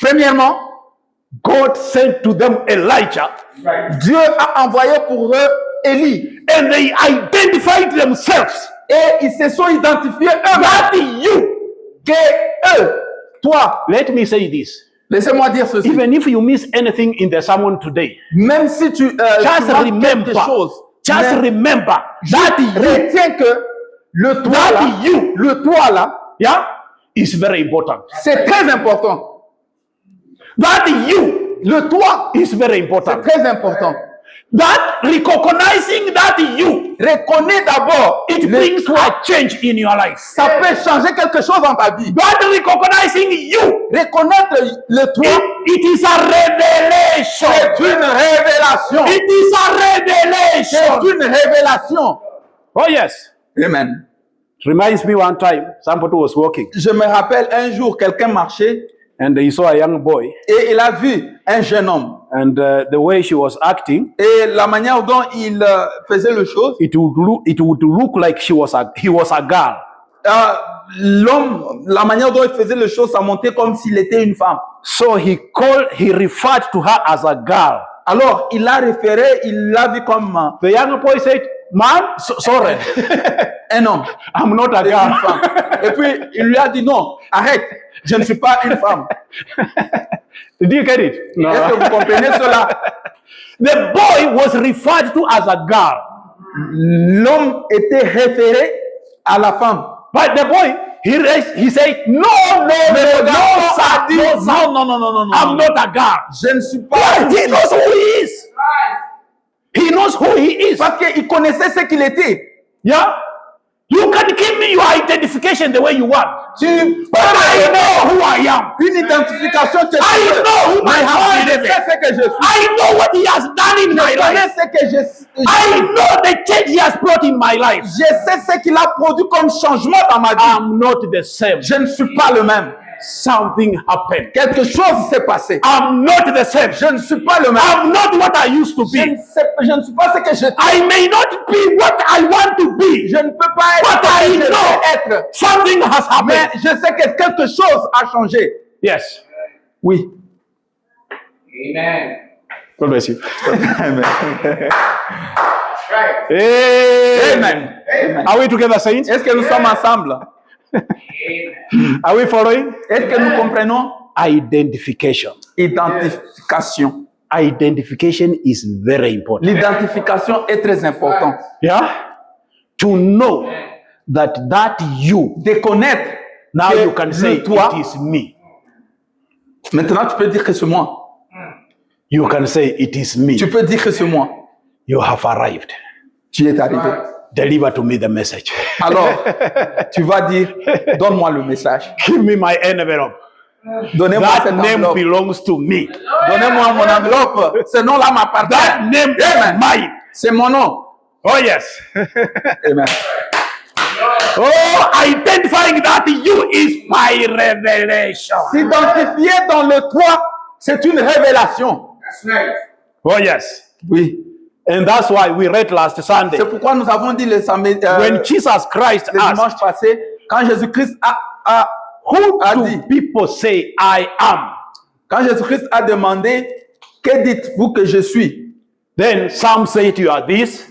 premièrement, God sent to them Elijah, Dieu a envoyé pour eux Élie. and they identified themselves Et ils se sont identifiés eux-mêmes. that you, Que eux, toi, let me say this, laissez-moi dire ceci. even if you miss anything in the sermon today, Même si tu just manques remember, quelque chose, just mais remember that you, retiens que le toi That là, you. le toi là, yeah, is very important. c'est très important. That you Le toi, is very c'est important. très important. That recognizing that you, Reconnais d'abord it le brings toi. a change in your life. Ça peut changer quelque chose dans ta vie. That recognizing you, Reconnaître le toi, it is a revelation. c'est une révélation. It is a C'est revelation. une révélation. Oh yes. Amen. It reminds me one time, somebody was walking Je me rappelle un jour, quelqu'un marchait and he saw a young boy, et il a vu un jeune homme. and the way she was acting, Et la manière dont il faisait les choses, it would look like he was a girl. l'homme, la manière dont il faisait les choses, ça montait comme s'il était une femme. So he referred to her as a girl. Alors, il l'a référé, il l'a vu comme The young boy said, "Man, sorry, un homme, I'm not a une girl." femme. Et puis, il lui a dit non, arrête, je ne suis pas une femme. Did you get it? Est-ce que vous comprenez cela? The boy was referred to as a girl, L'homme était référé à la femme. but the boy he said, "No, sir, no, I'm not a girl." Je ne suis pas. Yeah, he knows who he is. He knows who he is. Parce qu'il connaissait ce qu'il était. Yeah, you can give me your identification the way you want, Tu but I know who I am. une identification que tu I veux. know who my Mais moi, je husband sais is. ce que je suis. I know what he has done in my Je connais life. ce que je I know the change he has brought in my life. Je sais ce qu'il a produit comme changement dans ma vie. I'm not the same. Je ne suis pas le même. Something happened. Quelque chose s'est passé. I'm not the same. Je ne suis pas le même. I'm not what I used to Je ne be. suis pas ce que je I may not be what I want to be. Je ne peux pas être But ce I que je know veux être. something has Mais happened. je sais que quelque chose a changé. Yes. Oui. Amen. God bless you. Amen. Amen. Amen. Are we together, saints? Est-ce que nous sommes ensemble? Are we following? Est-ce que nous comprenons? Identification. Identification. Identification is very important. L'identification est très importante. Yeah? To know that you, De connaître. now que you can say toi. it is me. Maintenant, tu peux dire que c'est moi. You can say it is me. Tu peux dire que c'est moi. You have arrived. Tu es arrivé. Deliver to me the message. Alors, tu vas dire, donne-moi le message. Give me my envelope. Donnez-moi That cette name enveloppe. belongs to me. Donnez-moi mon enveloppe. Ce nom-là m'appartient. That name is Amen. mine. C'est mon nom. Oh yes. Amen. Oh, identifying that you is my revelation. S'identifier dans le toi, c'est une révélation. That's right. Oh yes. Oui. And that's why we read last Sunday. C'est pourquoi nous avons dit le samedi, When Jesus Christ le dimanche asked, passé, quand Jésus-Christ "Who a do dit, people say I am?" quand Jésus-Christ a demandé, que dites-vous que je suis? Then some say you are this,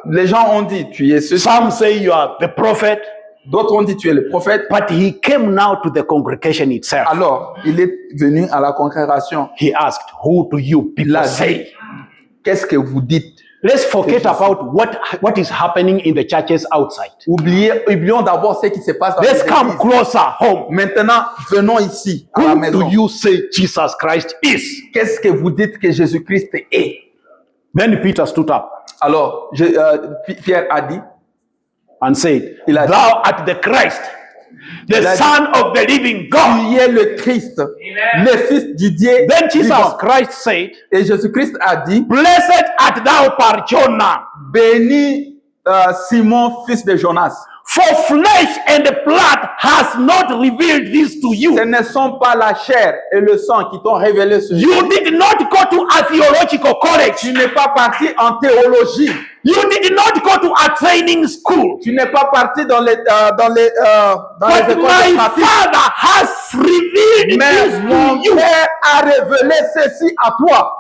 Les gens ont dit, tu es ceci. some say you are the prophet, D'autres ont dit, tu es le prophète. but he came now to the congregation itself. Alors, il est venu à la congrégation. He asked, "Who do you Il people a say?" dit, qu'est-ce que vous dites? Let's forget about what is happening in the churches outside. Oublions d'abord ce qui se passe dans les Let's come églises. closer home. Maintenant, venons ici, à la Who maison. do you say Jesus Christ is? Qu'est-ce que vous dites que Jésus-Christ est? Then Peter stood up Alors, Pierre a dit, and said, Il a dit- "Thou art the Christ, the Il a dit- Son of the living God." tu es le Christ, le Fils du Dieu Then Jesus vivant. Christ said, Et Jésus-Christ a dit, "Blessed art thou, Bar Jonah, béni Simon, fils de Jonas, For flesh and blood has not revealed this to Ce you. ne sont pas la chair et le sang qui t'ont révélé ce. You did not go to a theological college. Tu n'es pas parti en théologie. You did not go to a training school. Tu n'es pas parti dans les But écoles my de pratique. Father has revealed Mais this mon to you. Père a révélé ceci à toi.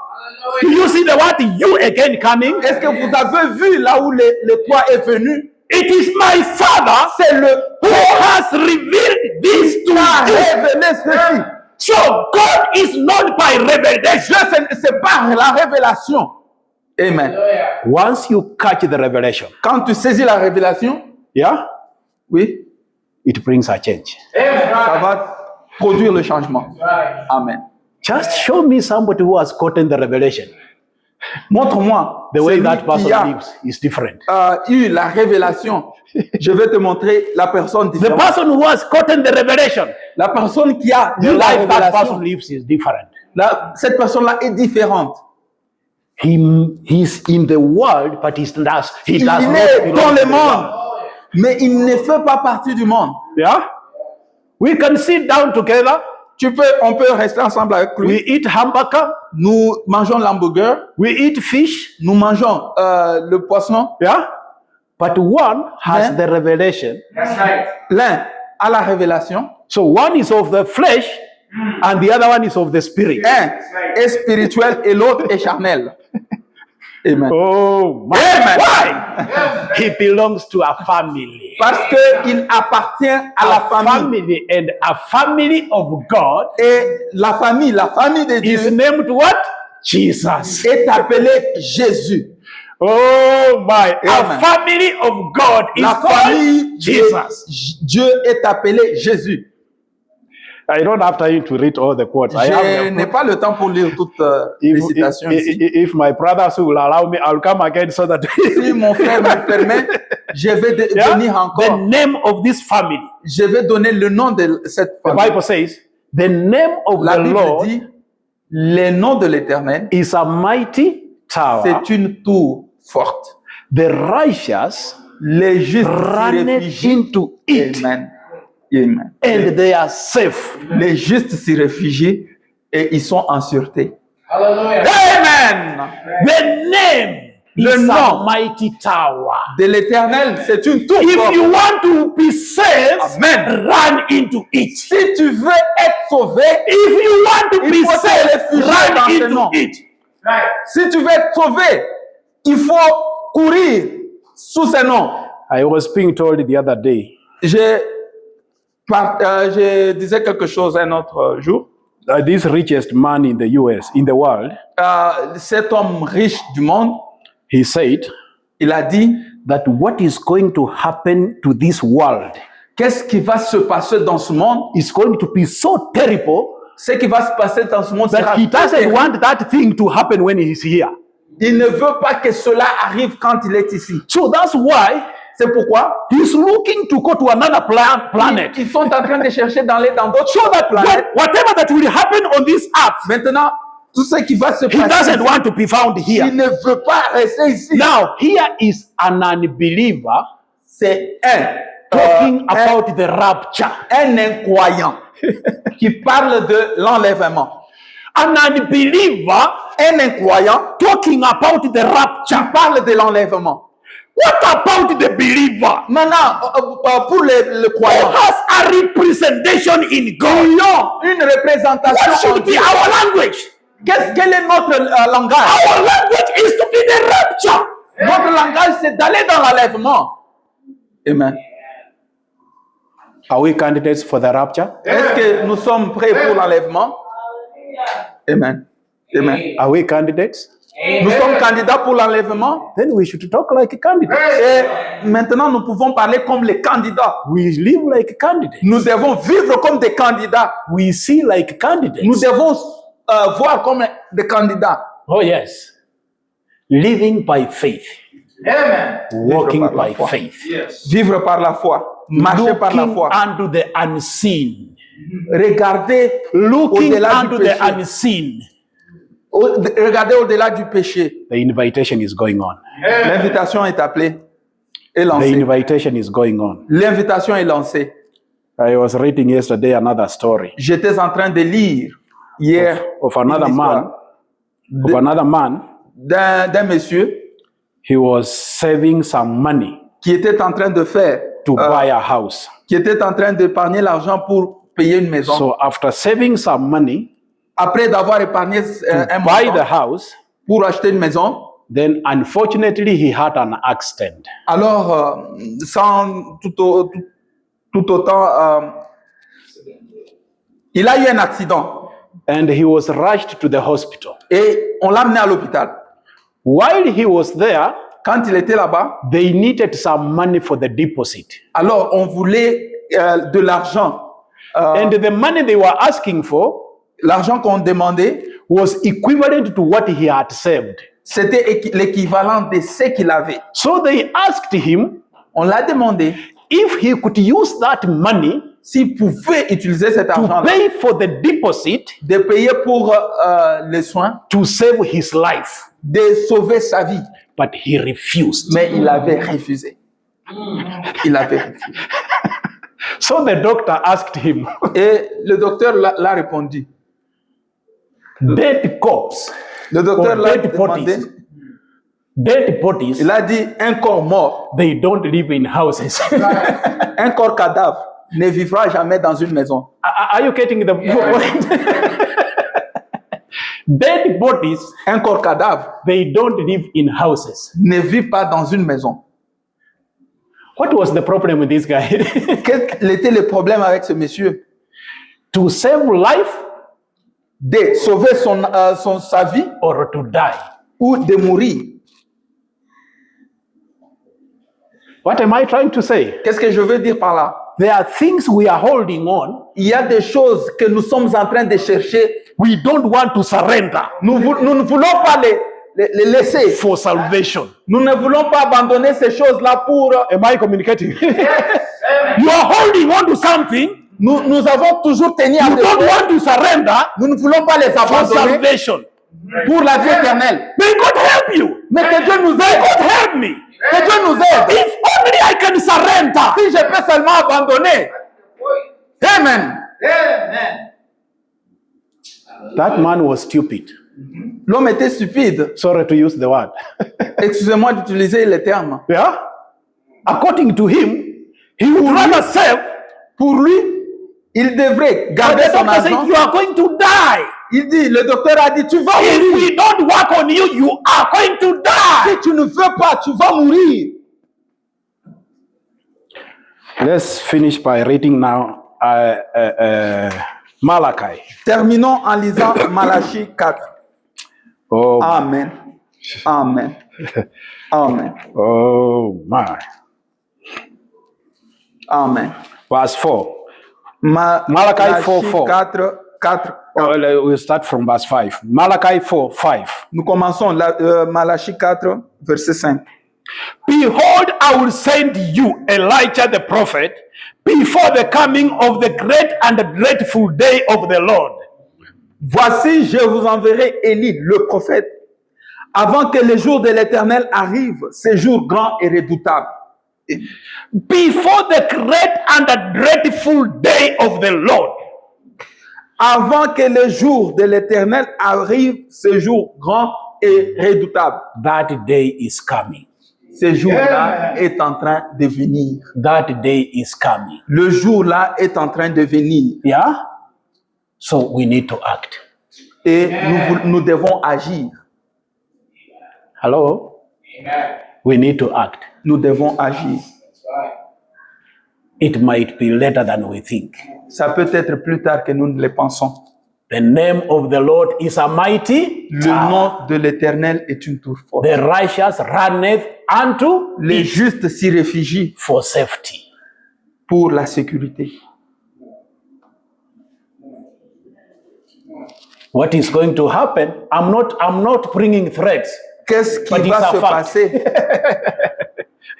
Do you see the word you again coming? Est-ce que vous avez vu là où le toi est venu? It is my Father C'est le who has revealed this to qui a you. révélé ceci. So God is not by revelation. Dieu, c'est par la révélation. Amen. Once you catch the revelation, Quand tu saisis la révélation, yeah, oui, it brings a change. ça va produire le changement. Amen. Just show me somebody who has gotten the revelation. Montre-moi The way celui that person qui a lives is different. eu la révélation. Je vais te montrer la personne The différente. person who has gotten the revelation, La personne qui a the eu la life that person révélation, lives is different. cette personne-là est différente. He's in the world, but he does Il not est belong dans to le the monde, world. mais il ne fait pas partie du monde. Yeah, we can sit down together. On peut rester ensemble avec lui. We eat hamburger. Nous mangeons l'hamburger, We eat fish. nous mangeons le poisson. Yeah, but one has Yeah. the revelation. L'un a la révélation, So one is of the flesh, and the other one is of the spirit. un est spirituel et l'autre est charnel. Amen. Oh my! Amen. Why? He belongs to a family. Parce qu'il appartient à la famille. And a family of God Et la famille de is Dieu named what? Jesus. est appelée Jésus. Oh my! A Amen. family of God is La famille called de Jesus. Dieu est appelée Jésus. I don't have time to read all the quotes. I Je have n'ai pas le temps pour lire toutes les citations ici. if my brothers will allow me, I'll come again so that Si mon frère me permet, je vais Yeah? venir The encore. name of this family. Je vais donner le nom de cette The famille. Bible says, the name of La the Bible Lord dit, le nom de l'Éternel, is a mighty tower. c'est une tour forte. The righteous Les justes s'y run réfugient. into it, Amen. Amen. and they are safe. Les justes s'y réfugient et ils sont en sûreté. Amen. The name Le is a nom mighty tower. de l'Éternel, c'est une tour If forte. you want to be saved, Amen. run into it. Si tu veux être sauvé, If you want to Il be faut te saved, réfugier dans run ce into nom. it. si tu veux être sauvé, il faut courir sous ce nom. I was being told the other day Je disais quelque chose un autre jour. this richest man in the US, in the world, Cet homme riche du monde, he said il a dit, that what is going to happen to this world qu'est-ce qui va se passer dans ce monde? is going to be so terrible Ce qui va se passer dans ce monde sera that he doesn't terrible. want that thing to happen when he's here. Il ne veut pas que cela arrive quand il est ici. So that's why C'est pourquoi he's looking to go to another planet. ils sont en train de chercher dans d'autres So that planètes. whatever that will happen on this earth, Maintenant, tout ce qui va se he passer, doesn't want to be found il here. ne veut pas rester ici. Now, here is an unbeliever C'est talking about the rapture. un incroyant qui parle de l'enlèvement. An unbeliever Un incroyant talking about the qui rapture. parle de l'enlèvement. What about the believer Maintenant, pour le who croyant, has a representation in God? ils ont une What représentation en should be Dieu. our language? Quel est notre langage? Our language is to be the rapture. Notre langage, c'est d'aller dans l'enlèvement. Amen. Are we candidates for the rapture? Est-ce que nous sommes prêts pour l'enlèvement? Amen. Amen. Are we candidates? Nous sommes candidats pour l'enlèvement. Then we should talk like candidates. Et maintenant, nous pouvons parler comme les candidats. We live like candidates. Nous devons vivre comme des candidats. We see like candidates. Nous devons voir comme des candidats. Oh yes. Living by faith. Amen. Walking Vivre par la by foi. faith. Vivre par la foi. Marcher par la Looking foi. unto the unseen. Regarder Looking au-delà unto du the péché. unseen. Regarder au-delà du péché. The invitation is going on. L'invitation est appelée. est The lancée. invitation is going on. L'invitation est lancée. I was reading yesterday another story J'étais en train de lire hier of another une man, histoire d'un monsieur he was saving some money qui était en train de faire, to buy a house. qui était en train d'épargner l'argent pour payer une maison. So after saving some money Après d'avoir épargné un buy the montant house, pour acheter une maison, then unfortunately he had an accident. alors sans tout autant, il a eu un accident And he was rushed to the hospital. et on l'a amené à l'hôpital. While he was there, Quand il était là-bas, they needed some money for the deposit. alors on voulait de l'argent. And the money they were asking for L'argent qu'on demandait, was equivalent to what he had saved. c'était l'équivalent de ce qu'il avait. So they asked him On l'a demandé if he could use that money s'il pouvait utiliser cet to argent-là, pay for the deposit de payer pour les soins, to save his life. de sauver sa vie. But he refused. Mais il avait refusé. Il avait refusé. So the doctor asked him, Et le docteur l'a répondu. dead corpse, Le docteur or l'a dead demandé. bodies, dead bodies, Il a dit, un corps mort, they don't live in houses. un corps cadavre ne vivra jamais dans une maison. Are you getting the point? Dead bodies, Un corps cadavre they don't live in houses. ne vit pas dans une maison. What was the problem with this guy? Quel était le problème avec ce monsieur? To save life De sauver sa vie or to die? ou de mourir. What am I trying to say? Qu'est-ce que je veux dire par là? There are things we are holding on. Il y a des choses que nous sommes en train de chercher. We don't want to surrender Nous ne voulons pas les laisser. for salvation. Nous ne voulons pas abandonner ces choses-là pour... Am I communicating? You are holding on to something. Nous avons toujours tenu à You des don't choses. want to surrender Nous ne voulons pas les for abandonner salvation. pour la vie éternelle. May God help you. Mais que Dieu nous May aide. God help me. Que Dieu nous aide. If only I can surrender. Si je peux seulement abandonner. Amen. That man was stupid. L'homme était stupide. Sorry to use the word. Excusez-moi d'utiliser les termes. Yeah? According to him, he would rather save. Pour lui, il devrait But garder the son doctor said, argent. you are going to die. Il dit, le docteur a dit, tu vas If mourir. we don't work on you, you are going to die. Si tu ne veux pas, tu vas mourir. Let's finish by reading now Malachi. Terminons en lisant Malachie 4. Oh, Amen. Amen. Amen. oh my. Amen. Verse 4. Malachi Malachie 4:4. 4. We'll start from verse 5. Malachi 4:5. Nous commençons Malachie 4, verset 5. Behold, I will send you Elijah the prophet before the coming of the great and dreadful day of the Lord. Voici, je vous enverrai Élie, le prophète, avant que le jour de l'Éternel arrive, ce jour grand et redoutable. Before the great and dreadful day of the Lord. Avant que le jour de l'Éternel arrive, ce jour grand et redoutable. That day is coming. Ce jour-là est en train de venir. That day is coming. Le jour-là est en train de venir. Yeah? So we need to act. Et nous devons agir. Hello? We need to act. Nous devons agir. It might be later than we think. Ça peut être plus tard que nous ne le pensons. The name of the Lord is a mighty Le tower. nom de l'Éternel est une tour forte. The righteous runneth unto Les it justes s'y réfugient for safety. pour la sécurité. What is going to happen? I'm not bringing threats. Qu'est-ce qui But it's va a se fact. passer?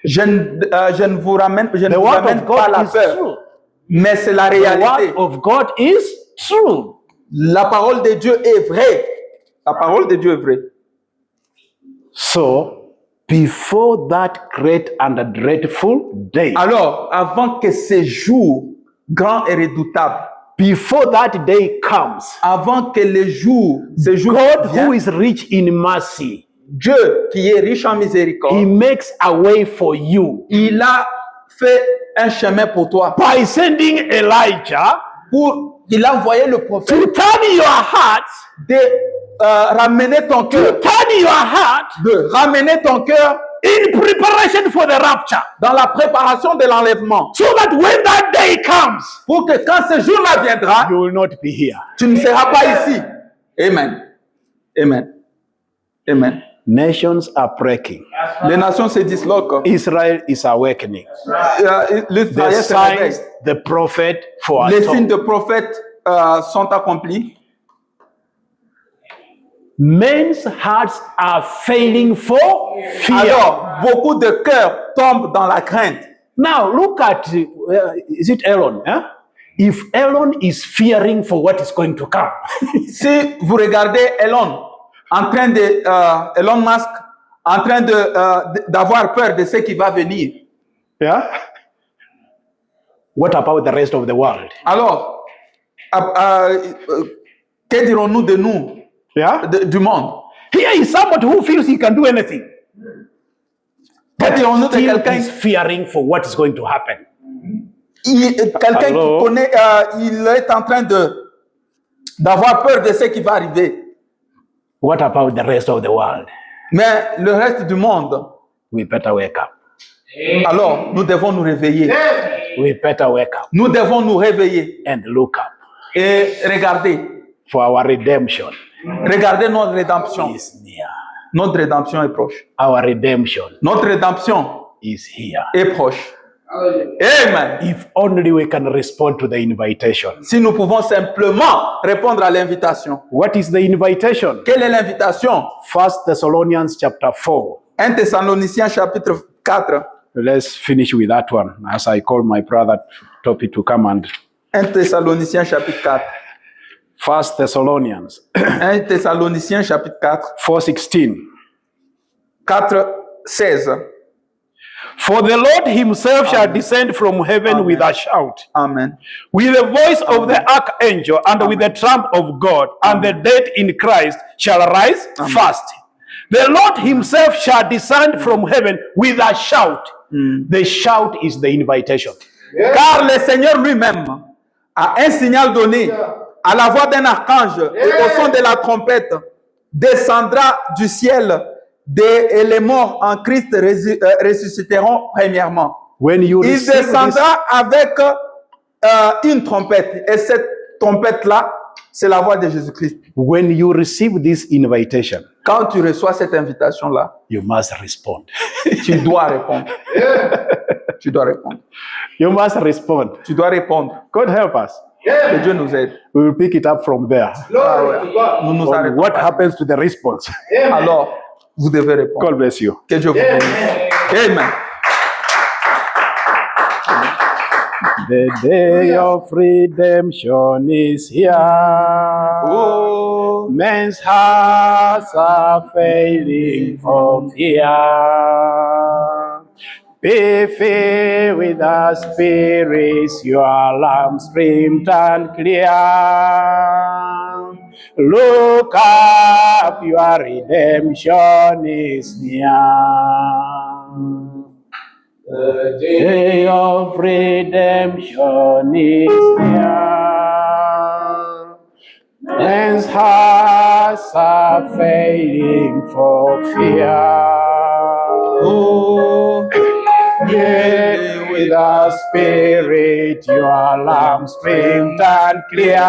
Je ne vous ramène, The word of pas la God is peur, true. mais c'est la The réalité. word of God is true. La parole de Dieu est vraie. La parole de Dieu est vraie. So before that great and dreadful day, Alors, avant que ce jour grand et redoutable, before that day comes, avant que le jour, ce jour God, vienne, who is rich in mercy, Dieu qui est riche en miséricorde, He makes a way for you il a fait un chemin pour toi. by sending Elijah Il a envoyé le prophète to turn your heart, de ramener ton cœur, de ramener ton cœur in preparation for the rapture, dans la préparation de l'enlèvement. so that when that day comes, Pour que quand ce jour-là viendra, you will not be here. tu ne seras pas ici. Amen. Amen. Amen. Nations are breaking. Les nations se disloquent. Israel is awakening. The L'Israël se signs, réveille. the prophet Les signes foretold. de prophète sont accomplis. Men's hearts are failing for fear. Alors, beaucoup de cœurs tombent dans la crainte. Now look at, is it Elon? Huh? If Elon is fearing for what is going to come, Si vous regardez Elon Musk en train d'avoir peur de ce qui va venir, yeah. What about the rest of the world? alors, que dirons-nous de nous, Yeah. du monde? Here is somebody who feels he can do anything, Que dirons-nous de still quelqu'un is fearing for what is going to happen. quelqu'un qui Allô? connaît, il est en train d'avoir peur de ce qui va arriver. What about the rest of the world? Mais le reste du monde, We better wake up. alors nous devons nous réveiller. We better wake up Nous devons nous réveiller and look up, et regarder. for our redemption Regardez notre rédemption. is near. Notre rédemption est proche. Our redemption Notre rédemption is here. est proche. Amen. If only we can respond to the invitation. Si nous pouvons simplement répondre à l'invitation. What is the invitation? Quelle est l'invitation? 1 Thessalonians chapter 4. 1 Thessaloniciens chapitre 4. Let's finish with that one as I call my brother Topi to come and 1 Thessaloniciens chapitre 4. 1 Thessalonians 1 Thessaloniciens chapitre 4. 4:16. 4:16. For the Lord himself shall descend from heaven with a shout, Amen. with the voice of the archangel, and with the trump of God, and the dead in Christ shall rise first. The Lord himself shall descend from heaven with a shout. The shout is the invitation. Car le Seigneur lui-même a un signal donné à la voix d'un archange et au son de la trompette descendra du ciel et les morts en Christ ressusciteront premièrement. When you Il receive this, descendra avec une trompette et cette trompette-là, c'est la voix de Jésus-Christ. when you receive this invitation, Quand tu reçois cette invitation-là, you must respond. tu dois répondre. Tu dois répondre. You must respond. Tu dois répondre. God help us. Que Dieu nous aide. We will pick it up from there. Nous nous On arrêtons. what pas. happens to the response? Alors, vous devez répondre. God bless you. Que Dieu vous bénisse. Amen. The day of redemption is here. Oh, Men's hearts are failing for fear. Be filled with the spirits, your lamps streamed and clear. Look up, your redemption is near. The day of redemption is near. Men's hearts are failing for fear. oh, Yet with a spirit, your lamp streamed and clear.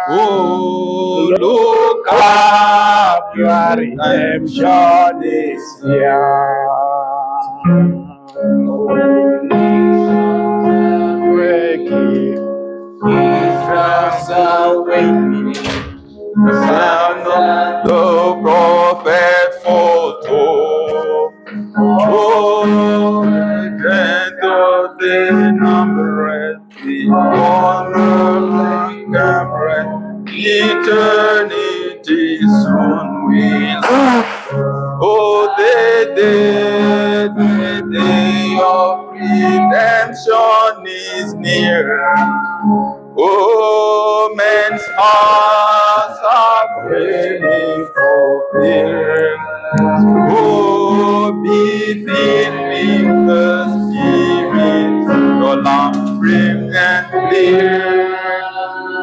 oh, Look up, your redemption is near. Breaking Israel's awakening. sound of the prophet foretold. Oh, and of the number the honor and eternity soon will. Oh, the the day of redemption is near. Oh, men's hearts are waiting for fear. Oh, be filled with the Spirit, your lamp brim and clear.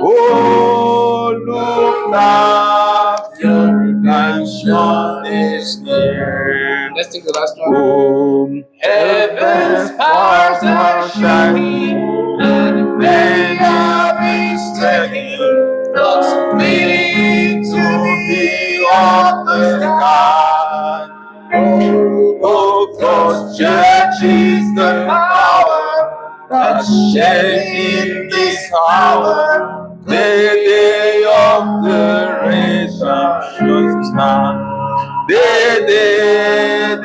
Oh, look up, your redemption is near. Let's take the last one. Oh, heaven's stars are shining, and many are expecting us meeting to be on the sky. Oh, God's church is the power that's shaking this hour. The day of the redemption stand. The day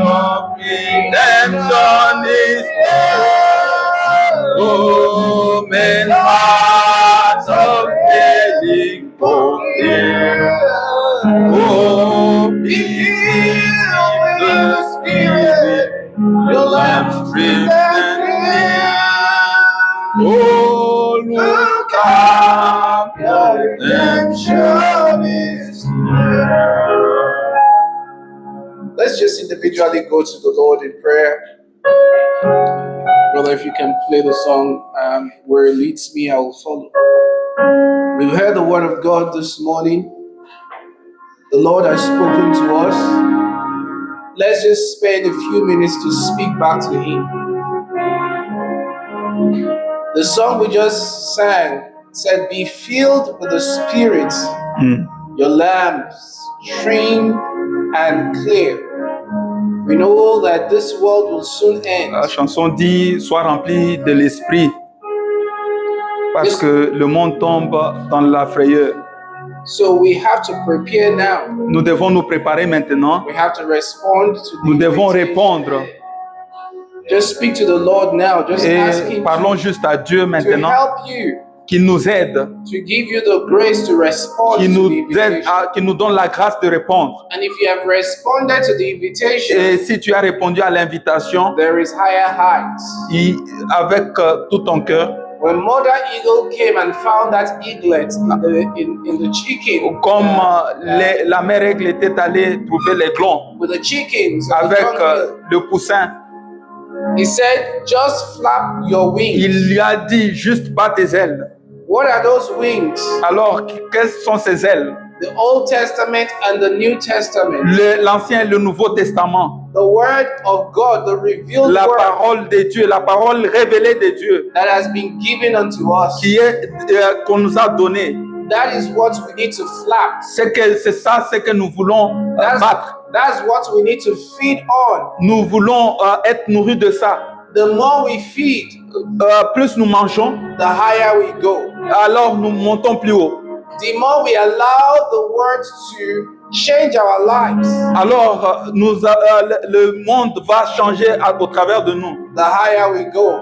of redemption is here. Oh, men hearts are failing for fear. Oh, be filled with the Spirit, your lamps trimmed and clear. Oh, look up, your redemption is near. Let's just individually go to the Lord in prayer. Brother, if you can play the song, Where It Leads Me, I Will Follow. We've heard the word of God this morning. The Lord has spoken to us. Let's just spend a few minutes to speak back to Him. The song we just sang said, be filled with the Spirit, your lamps trimmed and clear. We know that this world will soon end. La chanson dit, sois rempli de l'esprit, parce que le monde tombe dans la frayeur. So we have to prepare now. Nous devons nous préparer maintenant. We have to respond to the Nous devons invitation. répondre. Just speak to the Lord now. Just ask Et Him parlons juste à Dieu to maintenant, help you, qu'il nous aide, to give you the grace to respond qu'il to nous the aide, invitation. qu'il nous donne la grâce de répondre. And if you have responded to the invitation, Et si tu as répondu à l'invitation there is higher heights. avec tout ton cœur, When Mother Eagle came and found that eaglet in the chicken, comme la mère aigle était allée trouver l'aiglon with the chickens, on the avec dunghill, le poussin, he said, just flap your wings. il lui a dit juste bats tes ailes. What are those wings? Alors, quelles sont ces ailes? The Old Testament and the New Testament. L'Ancien et le Nouveau Testament. The Word of God, the revealed La Word parole de Dieu, la parole révélée de Dieu, that has been given unto us. qui est qu'on nous a donné. That is what we need to flap. C'est ça, c'est que nous voulons battre. That's what we need to feed on. Nous voulons être nourris de ça. The more we feed, plus nous mangeons, the higher we go. alors nous montons plus haut. The more we allow the Word to change our lives, Alors le monde va changer au travers de nous. the higher we go.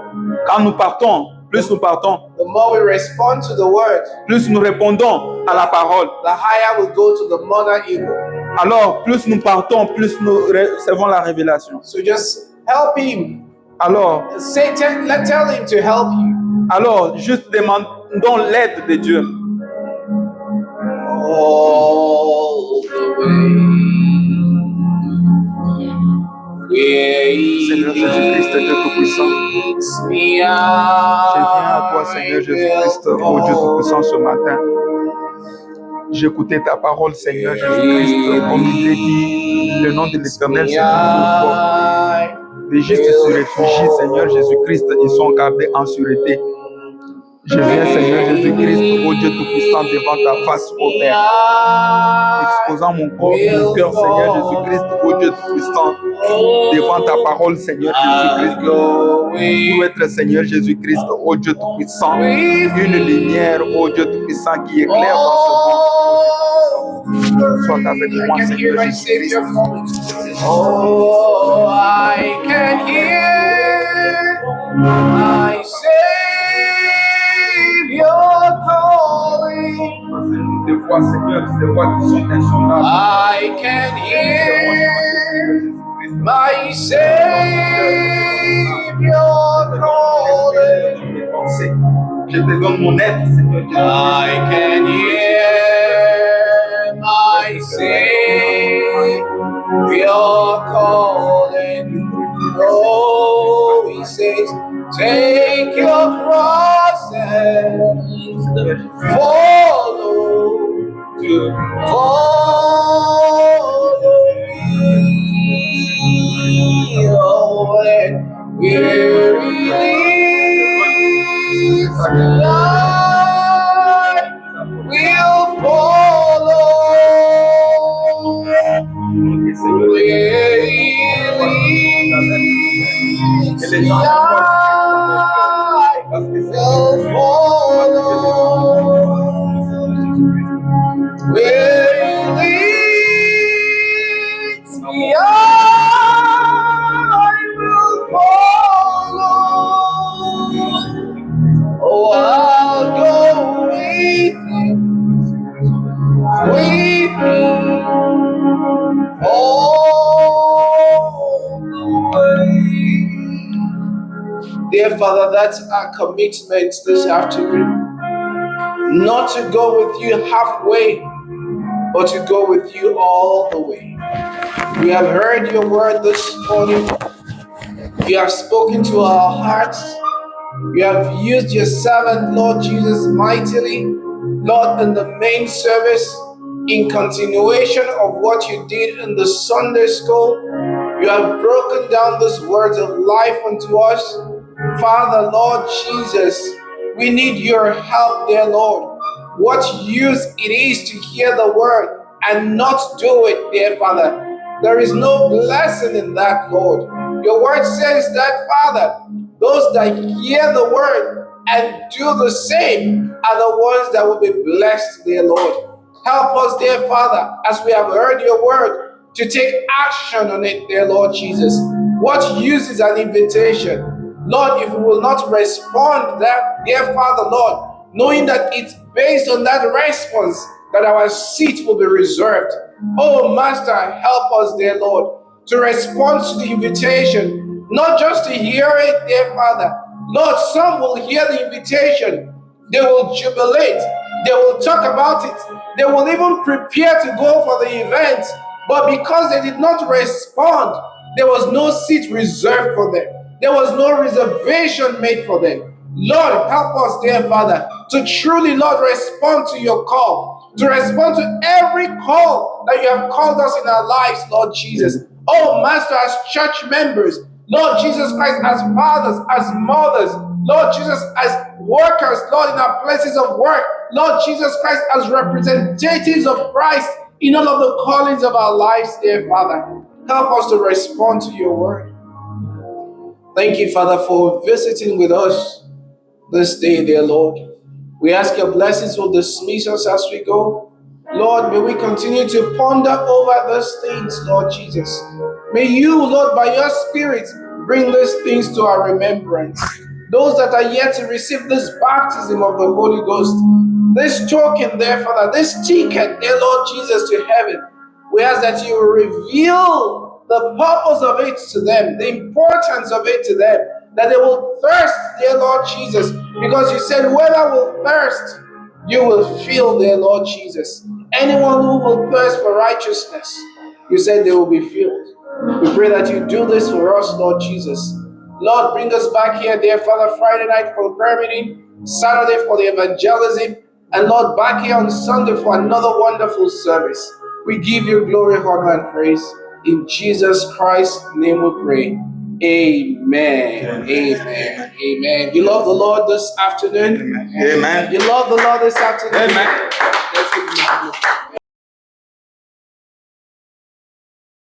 Quand nous partons, plus nous partons, The more we respond to the Word, plus nous répondons à la parole. the higher we go to the Mother Eagle. Alors plus nous partons, plus nous recevons la révélation. So just help Him. Alors Tell Him to help you. Alors, juste demandons l'aide de Dieu. All the way. Seigneur Jésus-Christ, Dieu Tout-Puissant, je viens à toi, Seigneur Jésus-Christ, ô Dieu Tout-Puissant, ce matin. J'écoutais ta parole, Seigneur Jésus-Christ, comme il est dit, le nom de l'Éternel, c'est toujours fort. Les justes se réfugient, Seigneur Jésus-Christ, ils sont gardés en sûreté. Je viens, Seigneur Jésus-Christ, ô Dieu Tout-Puissant, devant ta face, ô Père, exposant mon corps, mon cœur, Seigneur Jésus-Christ, ô Dieu Tout-Puissant, devant ta parole, Seigneur Jésus-Christ, pour être, Seigneur Jésus-Christ, ô Dieu Tout-Puissant, une lumière, ô Dieu Tout-Puissant, qui éclaire dans ce monde. Sois avec moi, Seigneur Jésus-Christ. Oh, I can hear my Savior calling. Des voix, Seigneur, des voix qui sont insondables. I can hear my Savior calling. Je te donne mon aide, Seigneur. I can hear my Savior calling. Oh, he says, take your cross and follow me. Oh, and weary leads I will follow. Where he leads me, I will follow. Where he leads me, I will follow. Oh, I'll go with him all the way. Dear Father, that's our commitment this afternoon. Not to go with you halfway, but to go with you all the way. We have heard your word this morning. You have spoken to our hearts. You have used your servant, Lord Jesus, mightily, Lord, in the main service, in continuation of what you did in the Sunday school. You have broken down these words of life unto us. Father, Lord Jesus, we need your help, dear Lord. What use it is to hear the word and not do it, dear Father. There is no blessing in that, Lord. Your word says that, Father, those that hear the word and do the same are the ones that will be blessed, dear Lord. Help us, dear Father, as we have heard your word, to take action on it, dear Lord Jesus. What use is an invitation? Lord, if we will not respond that, dear Father, Lord, knowing that it's based on that response that our seat will be reserved. Oh, Master, help us, dear Lord, to respond to the invitation, not just to hear it, dear Father. Lord, some will hear the invitation. They will jubilate. They will talk about it. They will even prepare to go for the event. But because they did not respond, there was no seat reserved for them. There was no reservation made for them. Lord, help us, dear Father, to truly, Lord, respond to your call, to respond to every call that you have called us in our lives, Lord Jesus. Oh, Master, as church members, Lord Jesus Christ, as fathers, as mothers, Lord Jesus, as workers, Lord, in our places of work, Lord Jesus Christ, as representatives of Christ in all of the callings of our lives, dear Father. Help us to respond to your word. Thank you, Father, for visiting with us this day, dear Lord. We ask your blessings will dismiss us as we go. Lord, may we continue to ponder over these things, Lord Jesus. May you, Lord, by your Spirit, bring these things to our remembrance. Those that are yet to receive this baptism of the Holy Ghost, this token, there, Father, this ticket, dear Lord Jesus, to heaven, we ask that you reveal the purpose of it to them, the importance of it to them, that they will thirst, dear Lord Jesus, because you said, whoever will thirst, you will fill, dear Lord Jesus. Anyone who will thirst for righteousness, you said they will be filled. We pray that you do this for us, Lord Jesus. Lord, bring us back here, dear Father, Friday night for the prayer meeting, Saturday for the evangelism, and Lord, back here on Sunday for another wonderful service. We give you glory, honor, and praise. In Jesus Christ's name we pray. Amen. Amen. Amen. You love the Lord this afternoon? Amen. You love the Lord this afternoon? Amen. Let's give him a hand.